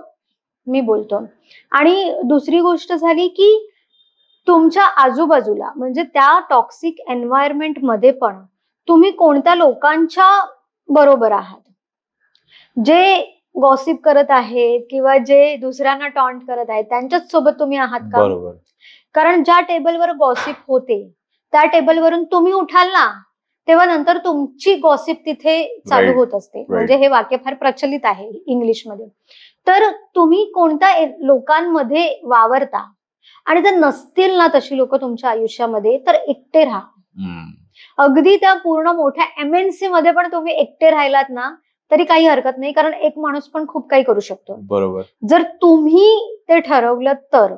मी बोलतो. आणि दुसरी गोष्ट झाली की तुमच्या आजूबाजूला म्हणजे त्या टॉक्सिक एन्व्हायरमेंट मध्ये पण तुम्ही कोणत्या लोकांच्या बरोबर आहात, जे गॉसिप करत आहेत किंवा जे दुसऱ्यांना टॉन्ट करत आहेत, त्यांच्याच सोबत तुम्ही आहात का? बरोबर. कारण ज्या टेबलवर गॉसिप होते त्या टेबलवरून तुम्ही उठाल ना, तेव्हा नंतर तुमची गॉसिप तिथे चालू Right. होत असते. म्हणजे हे वाक्य फार प्रचलित आहे इंग्लिशमध्ये. तर तुम्ही कोणत्या लोकांमध्ये वावरता, आणि जर नसतील ना तशी लोक तुमच्या आयुष्यामध्ये, तर एकटे राहा. अगदी त्या पूर्ण मोठ्या MNC मध्ये पण तुम्ही एकटे राहिलात ना तरी काही हरकत नाही, कारण एक माणूस पण खूप काही करू शकतो बरोबर. जर तुम्ही ते ठरवलं तर.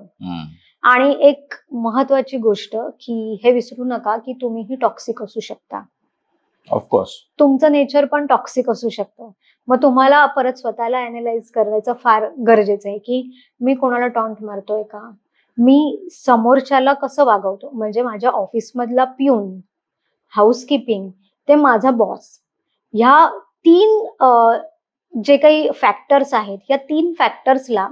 आणि एक महत्वाची गोष्ट की हे विसरू नका की तुम्हीही टॉक्सिक असू शकता. ऑफकोर्स. तुमचं नेचर पण टॉक्सिक असू शकतं. मग तुम्हाला परत स्वतःला अॅनालाइज करायचं फार गरजेचं आहे की मी कोणाला टॉन्ट मारतोय का, मी समोरच्याला कसं वागवतो. म्हणजे माझ्या ऑफिसमधला पिऊन, हाऊसकीपिंग, ते माझा बॉस, ह्या 3 जे काही फॅक्टर्स आहेत, या 3 फॅक्टर्सला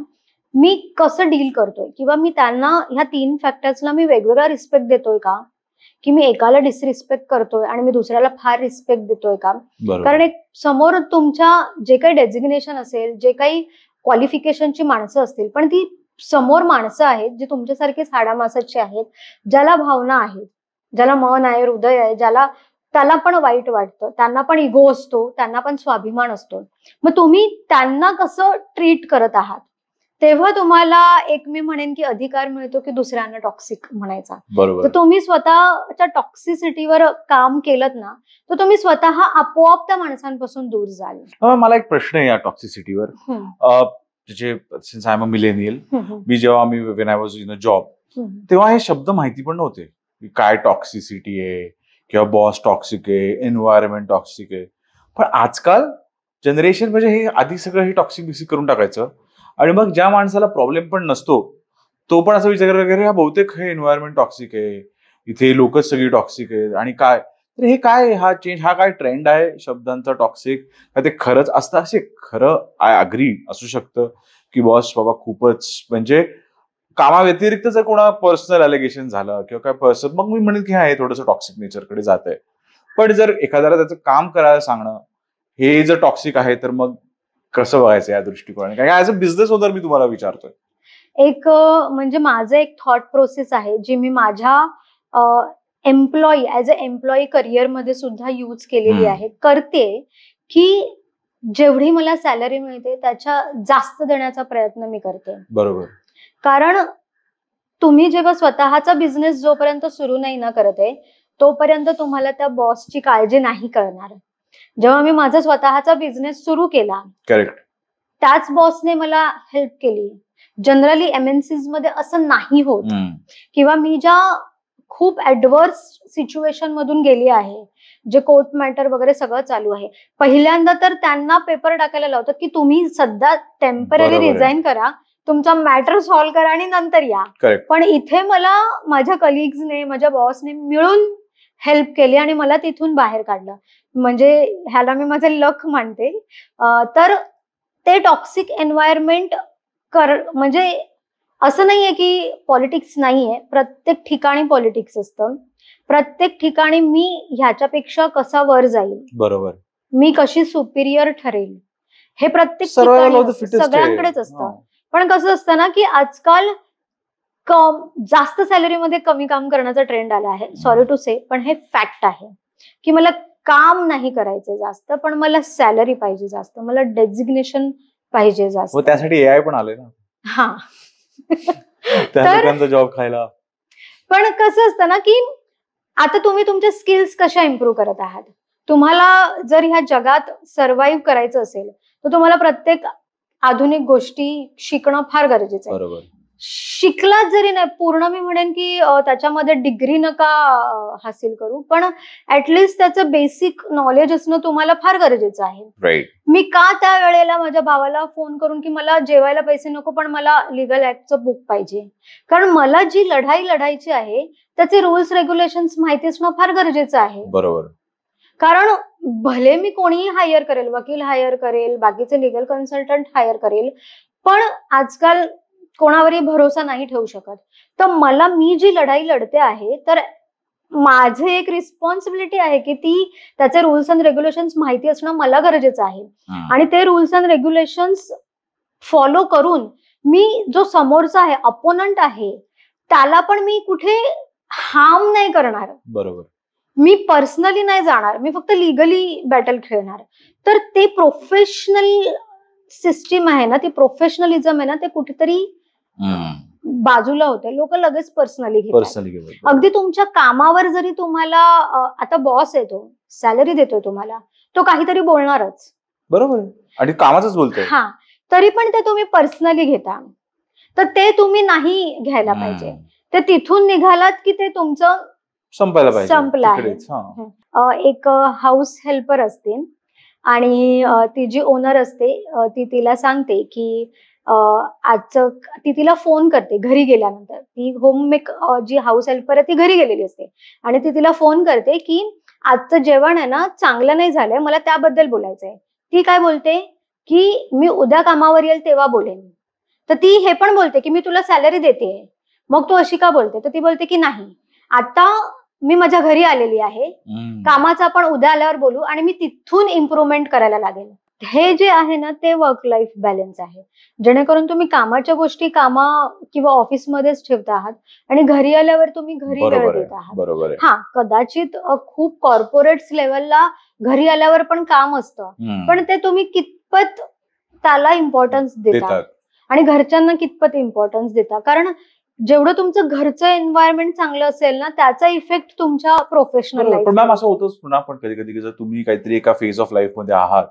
मी कसं डील करतोय, किंवा मी त्यांना ह्या 3 फॅक्टर्सला मी वेगवेगळा रिस्पेक्ट देतोय का, की मी एकाला डिसरिस्पेक्ट करतोय आणि मी दुसऱ्याला फार रिस्पेक्ट देतोय का. कारण एक समोर तुमच्या जे काही डेझिग्नेशन असेल, जे काही क्वालिफिकेशनची माणसं असतील, पण ती समोर माणसं आहेत जे तुमच्यासारखेच हाडामासाचे आहेत, ज्याला भावना आहेत, ज्याला मन आहे, हृदय आहे, ज्याला त्याला पण वाईट वाटतं, त्यांना पण इगो असतो, त्यांना पण स्वाभिमान असतो. मग तुम्ही त्यांना कसं ट्रीट करत आहात, तेव्हा तुम्हाला एक मी म्हणेन की अधिकार मिळतो की दुसऱ्यांना टॉक्सिक म्हणायचा. तर तुम्ही स्वतःच्या टॉक्सिसिटीवर काम केलं ना, तर तुम्ही स्वतः आपोआप त्या माणसांपासून दूर जाल. मला एक प्रश्न आहे या टॉक्सिसिटीवर. Since I am a millennial, जेव्हा मी when I was in a job, तेव्हा हे शब्द माहिती पण नव्हते की काय टॉक्सिसिटी आहे किंवा बॉस टॉक्सिक आहे, एन्व्हायरमेंट टॉक्सिक आहे. पण आजकाल जनरेशन म्हणजे हे आधी सगळं हे टॉक्सिक बिक्सिक करून टाकायचं, आणि मग ज्या माणसाला प्रॉब्लेम पण नसतो तो पण असं विचार वगैरे हा बहुतेक हे एन्व्हायरमेंट टॉक्सिक आहे, इथे लोकच सगळी टॉक्सिक आहेत आणि काय. तर हे काय, हा चेंज, हा काय ट्रेंड आहे शब्दांचा टॉक्सिक, का ते खरंच असतं? असे खरं आय अग्री असू शकतं की बॉस बाबा खूपच, म्हणजे कामाव्यतिरिक्त जर कोणा पर्सनल अलिगेशन झालं किंवा काय पर्सन, मग मी म्हणेन की हा हे थोडंसं टॉक्सिक नेचरकडे जात आहे. पण जर एखाद्याला त्याचं काम करायला सांगणं हे जर टॉक्सिक आहे, तर मग कसं बघायचं या दृष्टिकोनाने? कारण ऍज अ बिझनेस ओनर मी तुम्हाला विचारतोय. एक म्हणजे माझं एक थॉट प्रोसेस आहे जी मी माझ्या employee, as a employee career मध्ये सुद्धा यूज केलेली आहे, करते, की जेवढी मला सॅलरी मिळते त्याच्या जास्त देण्याचा प्रयत्न मी करते. बरोबर. कारण तुम्ही जेव्हा स्वतःचा बिझनेस जोपर्यंत सुरू नाही ना करत आहे, तोपर्यंत तुम्हाला त्या बॉसची काळजी नाही कळणार. जेव्हा मी माझा स्वतःचा बिझनेस सुरू केला, करेक्ट, त्याच बॉसने मला हेल्प केली. जनरली MNCs मध्ये असं नाही होत. किंवा मी ज्या खूप ऍडव्हर्स सिच्युएशन मधून गेली आहे, जे कोर्ट मॅटर वगैरे सगळं चालू आहे, पहिल्यांदा तर त्यांना पेपर टाकायला लावतात की तुम्ही सध्या टेम्पररी रिझाईन करा, तुमचा मॅटर सॉल्व्ह करा आणि नंतर या. पण इथे मला माझ्या कलिग्सने, माझ्या बॉसने मिळून हेल्प केली आणि मला तिथून बाहेर काढलं. म्हणजे ह्याला मी माझं लक मानते. तर ते टॉक्सिक एन्व्हायरमेंट म्हणजे असं नाहीये की पॉलिटिक्स नाहीये, प्रत्येक ठिकाणी पॉलिटिक्स असतं. प्रत्येक ठिकाणी मी ह्याच्यापेक्षा कसा वर जाईल, बरोबर, मी कशी सुपिरियर ठरेल, हे प्रत्येक ठिकाणी सगळ्यांकडेच असतं. पण कसं असतं ना की आजकाल जास्त सॅलरीमध्ये कमी काम करण्याचा ट्रेंड आला आहे. सॉरी टू से, पण हे फॅक्ट आहे की मला काम नाही करायचं जास्त, पण मला सॅलरी पाहिजे जास्त, मला डेझिग्नेशन पाहिजे जास्त. त्यासाठी AI पण आले ना. हा त्या लोकांचा जॉब खायला. पण कसं असतं ना की आता तुम्ही तुमच्या स्किल्स कशा इम्प्रूव्ह करत आहात. तुम्हाला जर ह्या जगात सर्व्हाइव्ह करायचं असेल तर तुम्हाला प्रत्येक आधुनिक गोष्टी शिकणं फार गरजेचं आहे. शिकलाच जरी नाही पूर्ण, मी म्हणेन की त्याच्यामध्ये डिग्री नका हासिल करू, पण ऍटलिस्ट त्याचं बेसिक नॉलेज असणं तुम्हाला फार गरजेचं आहे. राईट. मी का त्या वेळेला माझ्या भावाला फोन करून की मला जेवायला पैसे नको पण मला लिगल ऍक्टचं बुक पाहिजे, कारण मला जी लढाई लढायची आहे त्याचे रूल्स रेग्युलेशन्स माहिती असणं फार गरजेचं आहे. बरोबर. कारण भले मी कोणीही हायर करेल, वकील हायर करेल, बाकीचे लिगल कन्सल्टंट हायर करेल, पण आजकाल कोणावरही भरोसा नाही ठेवू शकत. तर मला मी जी लढाई लढते आहे तर माझे एक रिस्पॉन्सिबिलिटी आहे की ती त्याचे रूल्स अँड रेग्युलेशन्स माहिती असणं मला गरजेचं आहे. आणि ते रूल्स अँड रेग्युलेशन्स फॉलो करून मी जो समोरचा आहे, अपोनंट आहे, त्याला पण मी कुठे हार्म नाही करणार. बरोबर. मी पर्सनली नाही जाणार, मी फक्त लिगली बॅटल खेळणार. तर ते प्रोफेशनल सिस्टीम आहे ना, ती प्रोफेशनलिझम आहे ना, ते कुठेतरी बाजूला होते. लोक लगेच पर्सनली घेतात. पर्सनली अगदी तुमच्या कामावर जरी तुम्हाला आता बॉस येतो, सॅलरी देतोय तुम्हाला, तो काहीतरी बोलणारच. बरोबर आहे. आणि कामाचंच बोलतोय. हा, तरी पण ते तुम्ही पर्सनली घेता, तर ते तुम्ही नाही घ्यायला पाहिजे. ते तिथून निघालात की ते तुमचं संपायला पाहिजे. संपलं आहे. तिकडेच. हा. एक हाऊस हेल्पर असते आणि ती जी ओनर असते ती तिला सांगते की आजचं, ती तिला फोन करते घरी गेल्यानंतर. ती होममेक जी हाऊस हेल्पर आहे ती घरी गेलेली असते आणि ती तिला फोन करते की आजचं जेवण आहे ना चांगलं नाही झालंय, मला त्याबद्दल बोलायचंय. ती काय बोलते की मी उद्या कामावर येईल तेव्हा बोलेन. तर ती हे पण बोलते की मी तुला सॅलरी देते, मग तू अशी का बोलते? तर ती बोलते की नाही, आता मी माझ्या घरी आलेली आहे, कामाचं आपण उद्या आल्यावर बोलू आणि मी तिथून इम्प्रुव्हमेंट करायला लागेल. हे जे आहे ना ते वर्क लाईफ बॅलन्स आहे, जेणेकरून तुम्ही कामाच्या गोष्टी कामा किंवा ऑफिसमध्येच ठेवता आहात आणि घरी आल्यावर तुम्ही घरी वेळ देत आहात. बरोबर आहे. हा, कदाचित खूप कॉर्पोरेट लेवलला घरी आल्यावर पण काम असतं, पण ते तुम्ही कितपत त्याला इम्पॉर्टन्स देता आणि घरच्यांना कितपत इम्पॉर्टन्स देता. कारण जेवढं तुमचं घरचं एन्व्हायरमेंट चांगलं असेल ना, त्याचा इफेक्ट तुमच्या प्रोफेशनल लाईफ. पण मॅम असं होतंच पुन्हा पण कधी कधी जर तुम्ही काहीतरी एका फेज ऑफ लाईफ मध्ये आहात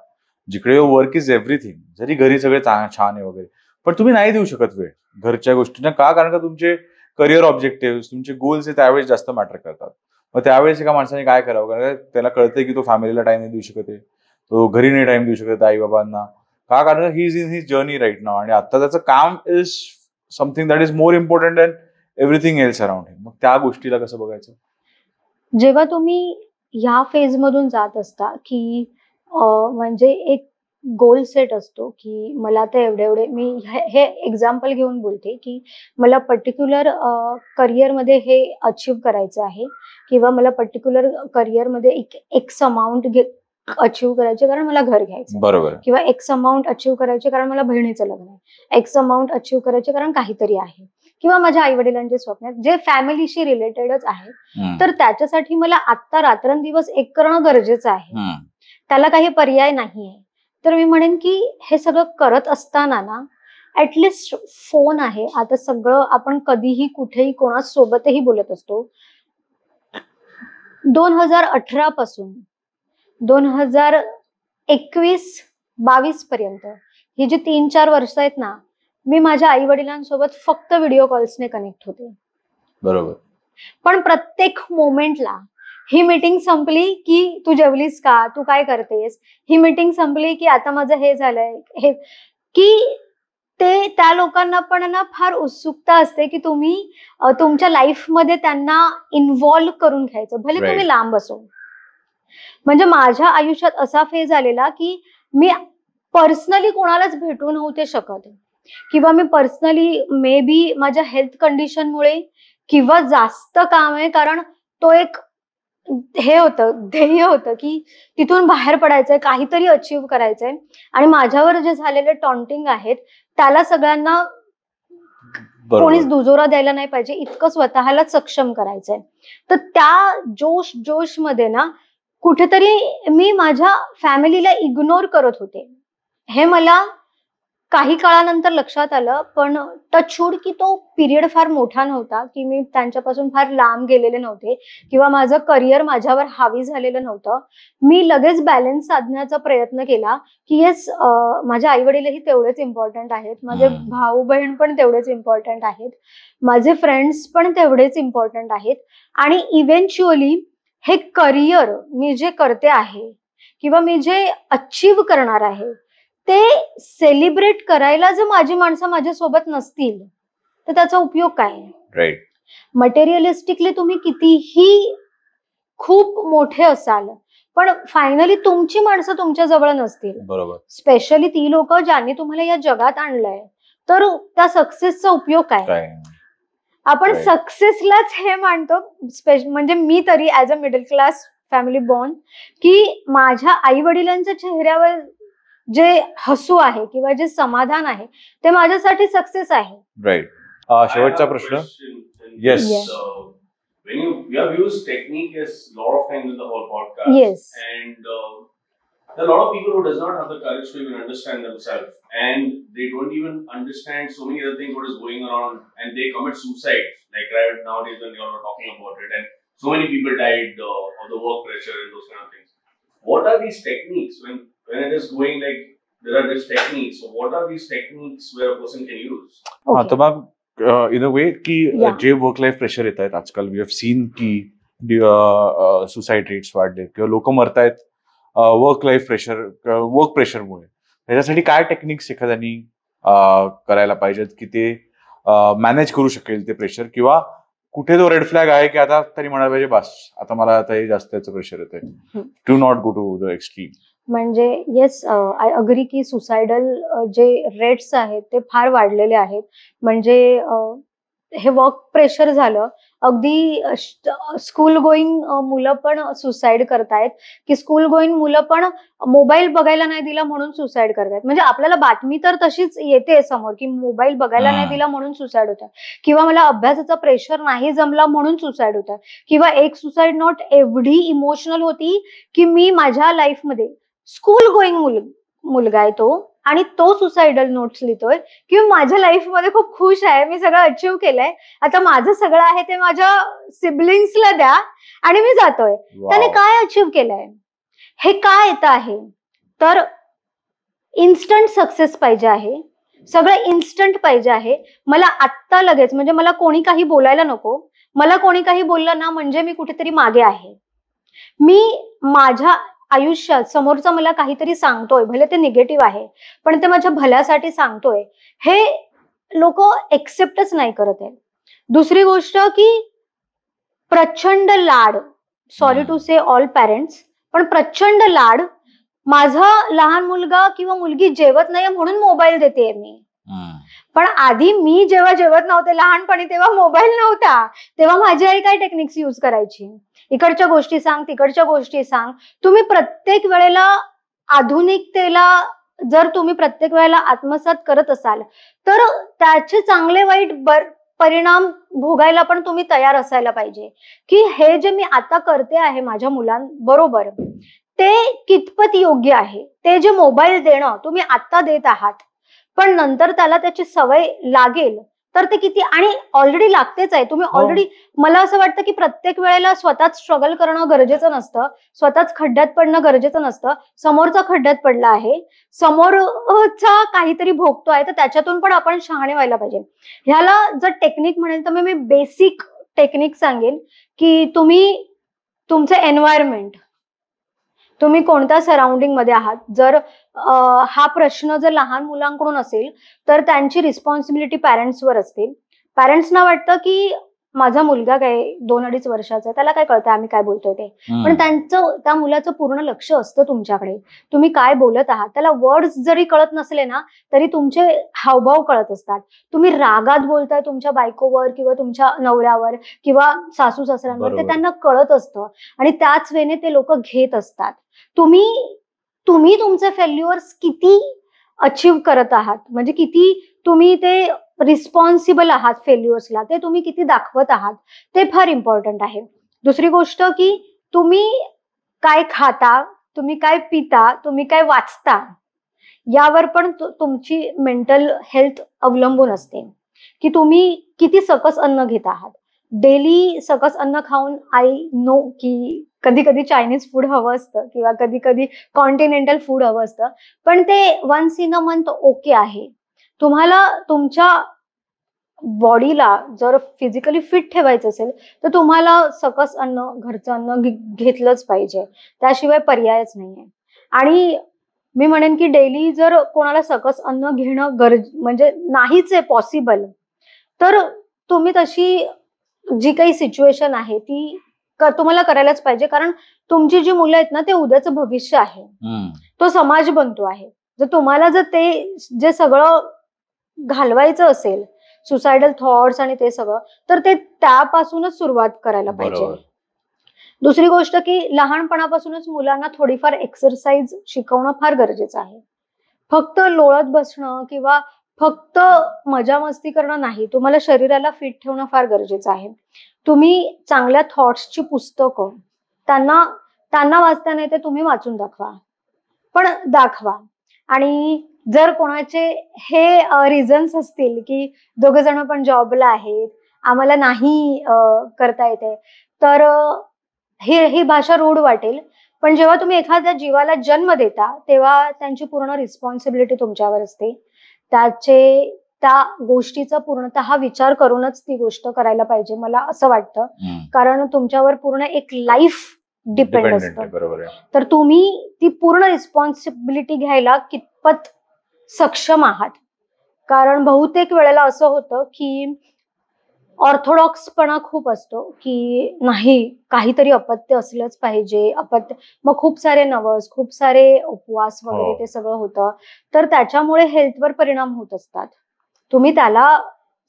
जिकडे वर्क इज एव्हरीथिंग, जरी घरी सगळे छान आहे वगैरे, पण तुम्ही नाही देऊ शकत वेळ घरच्या गोष्टींना. का? कारण का तुमचे करिअर ऑब्जेक्टिव्ह, तुमचे गोल्स हे त्यावेळेस जास्त मॅटर करतात. मग त्यावेळेस एका माणसाने काय करावं? कारण त्याला कळतंय की तो फॅमिलीला टाइम नाही देऊ शकत आहे, तो घरी नाही टाइम देऊ शकत आई बाबांना. का? कारण he is in his journey right नाव आणि आता त्याचं काम is something that is more important than everything else around him. मग त्या गोष्टीला कसं बघायचं? जेव्हा तुम्ही ह्या फेज मधून जात असता की म्हणजे एक गोल सेट असतो की मला आता एवढे मी हे एक्झाम्पल घेऊन बोलते की मला पर्टिक्युलर करिअरमध्ये हे अचीव्ह करायचं आहे किंवा मला पर्टिक्युलर करिअरमध्ये एक्स अमाऊंट अचीव्ह करायचे कारण मला घर घ्यायचं, बरोबर, किंवा एक्स अमाऊंट अचीव्ह करायचे कारण मला बहिणीचं लग्न आहे, एक्स अमाऊंट अचीव्ह करायचे कारण काहीतरी आहे, किंवा माझ्या आई वडिलांचे स्वप्न आहेत जे फॅमिलीशी रिलेटेडच आहे. तर त्याच्यासाठी मला आत्ता रात्रंदिवस एक करणं गरजेचं आहे, त्याला काही पर्याय नाहीये. तर मी म्हणेन की हे सगळं करत असताना ना ऍटलिस्ट फोन आहे, आता सगळं आपण कधीही कुठेही कोणासोबतही बोलत असतो. 2018 पासून 2021-22 पर्यंत ही जी 3-4 वर्ष आहेत ना, मी माझ्या आई वडिलांसोबत फक्त व्हिडिओ कॉल्सने कनेक्ट होते. बरोबर. पण प्रत्येक मोमेंटला ही मीटिंग संपली की तू जेवलीस का, तू काय करतेस, ही मीटिंग संपली की आता माझं हे झालंय, हे की ते त्या लोकांना पण ना फार उत्सुकता असते की तुम्ही तुमच्या लाईफ मध्ये त्यांना इन्व्हॉल्व करून घ्यायचं, भले तुम्ही लांब असो. म्हणजे माझ्या आयुष्यात असा फेज आलेला की मी पर्सनली कोणालाच भेटू नव्हते शकत, किंवा मी पर्सनली मे बी माझ्या हेल्थ कंडिशनमुळे किंवा जास्त काम आहे, कारण तो एक हे होतं, ध्येय होतं की तिथून बाहेर पडायचंय, काहीतरी अचीव्ह करायचंय आणि माझ्यावर जे झालेले टॉन्टिंग आहेत त्याला सगळ्यांना कोणीच दुजोरा द्यायला नाही पाहिजे, इतकं स्वतःला सक्षम करायचंय. तर त्या जोश मध्ये ना कुठेतरी मी माझ्या फॅमिलीला इग्नोर करत होते. हे मला काही काळानंतर लक्षात आलं, पण टचवूड की तो पिरियड फार मोठा नव्हता, की मी त्यांच्यापासून फार लांब गेलेले नव्हते किंवा माझं करिअर माझ्यावर हावी झालेलं नव्हतं. मी लगेच बॅलन्स साधण्याचा प्रयत्न केला, की येस माझे आई-वडीलही तेवढेच इम्पोर्टंट आहेत. माझे भाऊ-बहीण पण तेवढेच इम्पोर्टंट आहेत. माझे फ्रेंड्स पण तेवढेच इम्पोर्टंट आहेत आणि इव्हेंच्युअली हे करिअर मी जे करते आहे किंवा मी जे अचीव्ह करणार आहे, ते सेलिब्रेट करायला जर माझी माणसं माझ्यासोबत नसतील, तर त्याचा उपयोग काय? राईट. मटेरियलिस्टिकली तुम्ही कितीही खूप मोठे असाल, पण फायनली तुमची माणसं तुमच्या जवळ नसतील. बरोबर. स्पेशली ती लोक ज्यांनी तुम्हाला या जगात आणलंय, तर त्या सक्सेसचा उपयोग काय? काय आपण Right. सक्सेसलाच हे मानतो. म्हणजे मी तरी as a middle class family born, की माझ्या आई वडिलांच्या चेहऱ्यावर जे हसू आहे किंवा जे समाधान आहे, ते माझ्यासाठी सक्सेस आहे. राईट. शेवटचा प्रश्न. Yes. Yeah. When you have used technique as a lot of times in the whole podcast. Yes. And there are a lot of people who does not have the courage to even understand themselves, and they don't even understand so many other things what is going around, and they commit suicide. Like right nowadays when you all are talking about it, and so many people died of the work pressure and those kind of things. What are these techniques when it is going like there are these techniques? So what are these techniques where a person can use? हा तर मग इन अ वे की Yeah. जे वर्क लाईफ प्रेशर येत आहेत आजकाल, वी हॅव सीन की सुसाईड रेट्स वाढलेत किंवा लोक मरतायत वर्क लाईफ प्रेशर, वर्क प्रेशरमुळे. त्याच्यासाठी काय टेक्निक्स एखाद्यानी करायला पाहिजेत की ते मॅनेज करू शकेल ते प्रेशर, किंवा कुठे तो रेड फ्लॅग आहे की आता तरी म्हणायला पाहिजे बस आता मला आता हे जास्त याचं प्रेशर येतंय, to not go to the extreme. म्हणजे येस, आय अग्री की सुसायडल जे रेट्स आहेत ते फार वाढलेले आहेत. म्हणजे हे वर्क प्रेशर झालं, अगदी स्कूल गोईंग मुलं पण सुसाईड करतायत, की स्कूल गोईंग मुलं पण मोबाईल बघायला नाही दिला म्हणून सुसाईड करतायत. म्हणजे आपल्याला बातमी तर तशीच येते समोर, की मोबाईल बघायला नाही दिला म्हणून सुसाईड होतात, किंवा मला अभ्यासाचा प्रेशर नाही जमला म्हणून सुसाईड होतात, किंवा एक सुसाईड नोट एवढी इमोशनल होती की मी माझ्या लाईफमध्ये स्कूल गोईंग मुलगा आहे तो, आणि तो सुसाइडल नोट्स लिहितोय की माझ्या लाईफ मध्ये खूप खुश आहे, मी सगळं अचीव्ह केलंय, आता माझं सगळं आहे ते माझ्या सिबलिंग्सला द्या आणि मी जातोय. त्याने काय अचीव्ह केलंय? हे काय येत आहे? तर इन्स्टंट सक्सेस पाहिजे आहे, सगळं इन्स्टंट पाहिजे आहे. मला आत्ता लगेच, म्हणजे मला कोणी काही बोलायला नको. मला कोणी काही बोललं ना म्हणजे मी कुठेतरी मागे आहे. मी माझ्या आयुष्यात समोरचा मला काहीतरी सांगतोय, भले ते निगेटिव्ह आहे, पण ते माझ्या भल्यासाठी सांगतोय, हे लोक एक्सेप्टच नाही करत आहे. दुसरी गोष्ट की प्रचंड लाड, sorry to say all parents, पण प्रचंड लाड. माझा लहान मुलगा किंवा मुलगी जेवत नाही म्हणून मोबाईल देते मी, पण आधी मी जेव्हा जेवत नव्हते लहानपणी तेव्हा मोबाईल नव्हता, तेव्हा माझी आई काय टेक्निक्स यूज करायची, इकडच्या गोष्टी सांग, तिकडच्या गोष्टी सांग. तुम्ही प्रत्येक वेळेला आधुनिकतेला जर तुम्ही प्रत्येक वेळेला आत्मसात करत असाल, तर त्याचे चांगले वाईट परिणाम भोगायला पण तुम्ही तयार असायला पाहिजे. की हे जे मी आता करते आहे माझ्या मुलांबरोबर, ते कितपत योग्य आहे. ते जे मोबाईल देणं तुम्ही आता देत आहात, पण नंतर त्याला त्याची सवय लागेल तर ते किती, आणि ऑलरेडी लागतेच आहे. तुम्ही ऑलरेडी, मला असं वाटतं की प्रत्येक वेळेला स्वतःच स्ट्रगल करणं गरजेचं नसतं, स्वतःच खड्ड्यात पडणं गरजेचं नसतं. समोरचा खड्ड्यात पडला आहे, समोरचा काहीतरी भोगतोय, तर त्याच्यातून पण आपण शहाणे व्हायला पाहिजे. ह्याला जर टेक्निक म्हणेल तर मी बेसिक टेक्निक सांगेन की तुम्ही तुमचं एन्व्हायरमेंट, तुम्ही कोणत्या सराउंडिंग मध्ये आहात. जर हा प्रश्न जर लहान मुलांकडून असेल तर त्यांची रिस्पॉन्सिबिलिटी पॅरेंट्सवर असते. पॅरेंट्सना वाटतं की माझा मुलगा काय 2-2.5 वर्षाचा आहे, त्याला काय कळतंय आम्ही काय बोलतोय ते, पण त्या मुलाचं पूर्ण लक्ष असतं तुमच्याकडे. तुम्ही काय बोलत आहात, त्याला वर्ड्स जरी कळत नसले ना तरी तुमचे हावभाव कळत असतात. तुम्ही रागात बोलताय तुमच्या बायकोवर किंवा तुमच्या नवऱ्यावर किंवा सासू सासऱ्यांवर, ते त्यांना कळत असतं आणि त्याच वेळेने ते लोक घेत असतात. तुम्ही तुमचे फेल्युअर्स किती अचीव्ह करत आहात, म्हणजे किती तुम्ही ते रिस्पॉन्सिबल आहात फेल्युअर्सला, ते तुम्ही किती दाखवत आहात, ते फार इम्पॉर्टंट आहे. दुसरी गोष्ट की तुम्ही काय खाता, तुम्ही काय पिता, तुम्ही काय वाचता, यावर पण तुमची मेंटल हेल्थ अवलंबून असते की तुम्ही किती सकस अन्न घेत आहात. डेली सकस अन्न खाऊन आय नो की कधी कधी चायनीज फूड हवं असतं किंवा कधी कधी कॉन्टिनेंटल फूड हवं असतं, पण ते once in a month okay आहे. तुम्हाला तुमच्या बॉडीला जर फिजिकली फिट ठेवायचं असेल तर तुम्हाला सकस अन्न, घरचं अन्न घेतलंच पाहिजे, त्याशिवाय पर्यायच नाहीये. आणि मी म्हणेन की डेली जर कोणाला सकस अन्न घेणं म्हणजे नाहीच आहे पॉसिबल, तर तुम्ही तशी जी काही सिच्युएशन आहे ती तुम्हाला करायलाच पाहिजे. कारण तुमची जी मुलं आहेत ना, ते उद्याचं भविष्य आहे, तो समाज बनतो आहे. जर ते जे सगळं घालवायचं असेल, सुसायडल थॉट्स आणि ते सगळं, तर ते त्यापासूनच सुरुवात करायला पाहिजे. दुसरी गोष्ट की लहानपणापासूनच मुलांना थोडीफार एक्सरसाइज शिकवणं फार गरजेचं आहे. फक्त लोळत बसणं किंवा फक्त मजा मस्ती करणं नाही, तुम्हाला शरीराला फिट ठेवणं फार गरजेचं आहे. तुम्ही चांगल्या थॉट्सची पुस्तकं त्यांना वाचता नाही ते तुम्ही वाचून दाखवा, पण दाखवा. आणि जर कोणाचे हे रिझन्स असतील की दोघ जण पण जॉबला आहेत, आम्हाला नाही करता येते, तर ही भाषा रूढ वाटेल. पण जेव्हा तुम्ही एखाद्या जीवाला जन्म देता तेव्हा त्यांची पूर्ण रिस्पॉन्सिबिलिटी तुमच्यावर असते. त्या गोष्टीचा पूर्णतः विचार करूनच ती गोष्ट करायला पाहिजे, मला असं वाटतं. कारण तुमच्यावर पूर्ण एक लाईफ डिपेंड असतं. तर तुम्ही ती पूर्ण रिस्पॉन्सिबिलिटी घ्यायला कितपत सक्षम आहात. कारण बहुतेक वेळेला असं होतं की ऑर्थोडॉक्सपणा खूप असतो की नाही, काहीतरी अपत्य असलंच पाहिजे, अपत्य, मग खूप सारे नवस, खूप सारे उपवास वगैरे ते सगळं होतं. तर त्याच्यामुळे हेल्थवर परिणाम होत असतात. तुम्ही त्याला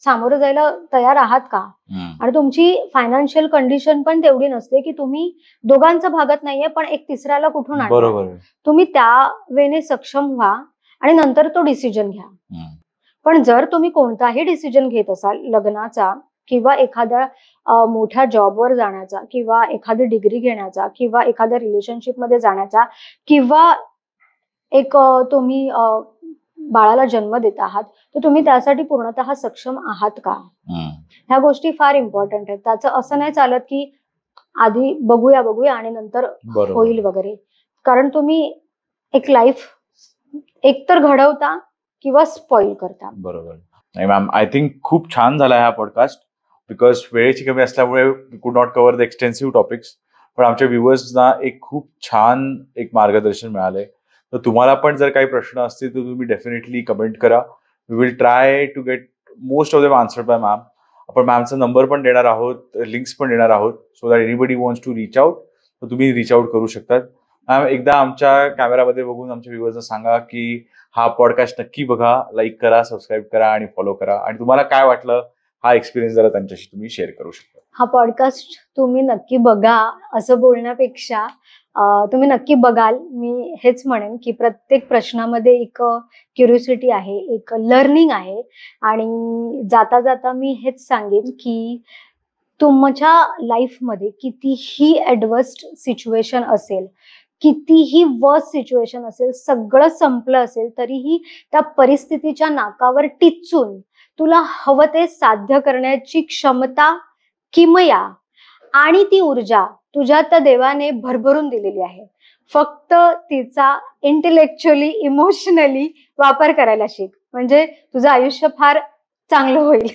सामोरं जायला तयार आहात का? आणि तुमची फायनान्शियल कंडिशन पण तेवढी नसते की तुम्ही दोघांचं भागत नाहीये पण एक तिसऱ्याला कुठून आणणार. तुम्ही त्या वेने सक्षम व्हा आणि नंतर तो डिसिजन घ्या. पण जर तुम्ही कोणताही डिसिजन घेत असाल, लग्नाचा किंवा एखाद्या मोठ्या जॉबवर जाण्याचा किंवा एखादी डिग्री घेण्याचा किंवा एखाद्या रिलेशनशिप मध्ये जाण्याचा किंवा एक तुम्ही बाळाला जन्म देत आहात, तर तुम्ही त्यासाठी पूर्णतः सक्षम आहात का? ह्या गोष्टी फार इम्पॉर्टंट आहेत. त्याचं असं नाही चालत की आधी बघूया आणि नंतर होईल वगैरे. कारण तुम्ही एक लाईफ एकतर घडवता किंवा स्पॉइल करता. बरोबर. नाही मॅम, आय थिंक खूप छान झाला हा पॉडकास्ट, बिकॉज वेळेची कमी असल्यामुळे वी कुड not cover the extensive topics. पण आमच्या व्ह्युअर्सना एक खूप छान एक मार्गदर्शन मिळालंय. तर तुम्हाला पण जर काही प्रश्न असतील तर तुम्ही डेफिनेटली कमेंट करा. We will try to get most of them answered by ma'am. आपण मॅमचा नंबर पण देणार आहोत, लिंक्स पण देणार आहोत, so that anybody wants to reach out तर तुम्ही रीच आउट करू शकतात. मॅम, एकदा आमच्या कॅमेरामध्ये बघून आमच्या व्ह्युअर्सना सांगा की हा पॉडकास्ट नक्की बघा, लाईक करा, सबस्क्राईब करा आणि फॉलो करा. आणि तुम्हाला काय वाटलं हा एक्सपिरियन्स जरा त्यांच्याशी तुम्ही शेअर करू शकता. हा पॉडकास्ट तुम्ही नक्की बघा असं बोलण्यापेक्षा तुम्ही नक्की बघाल. मी हेच म्हणेन की प्रत्येक प्रश्नामध्ये एक क्युरिओसिटी आहे, एक लर्निंग आहे. आणि जाता जाता मी हेच सांगेन की तुमच्या लाईफमध्ये कितीही ॲडवर्स्ट सिच्युएशन असेल, कितीही वर्स्ट सिच्युएशन असेल, सगळं संपलं असेल, तरीही त्या परिस्थितीच्या नाकावर टिचून तुला हवं ते साध्य करण्याची क्षमता, किमया आणि ती ऊर्जा तुझ्या त्या देवाने भरभरून दिलेली आहे. फक्त तिचा इंटेलेक्च्युअली, इमोशनली वापर करायला शिक, म्हणजे तुझं आयुष्य फार चांगलं होईल.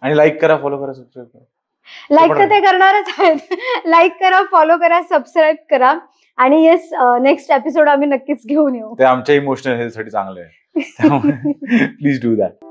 आणि लाईक करा, फॉलो करा, सबस्क्राईब करा. लाईक तर ते करणारच आहेत. लाईक करा, फॉलो करा, सबस्क्राईब करा. आणि येस, नेक्स्ट एपिसोड आम्ही नक्कीच घेऊन येऊ. ते आमच्या इमोशनल हेल्थ साठी चांगलं आहे, त्यामुळे प्लीज डू दॅट.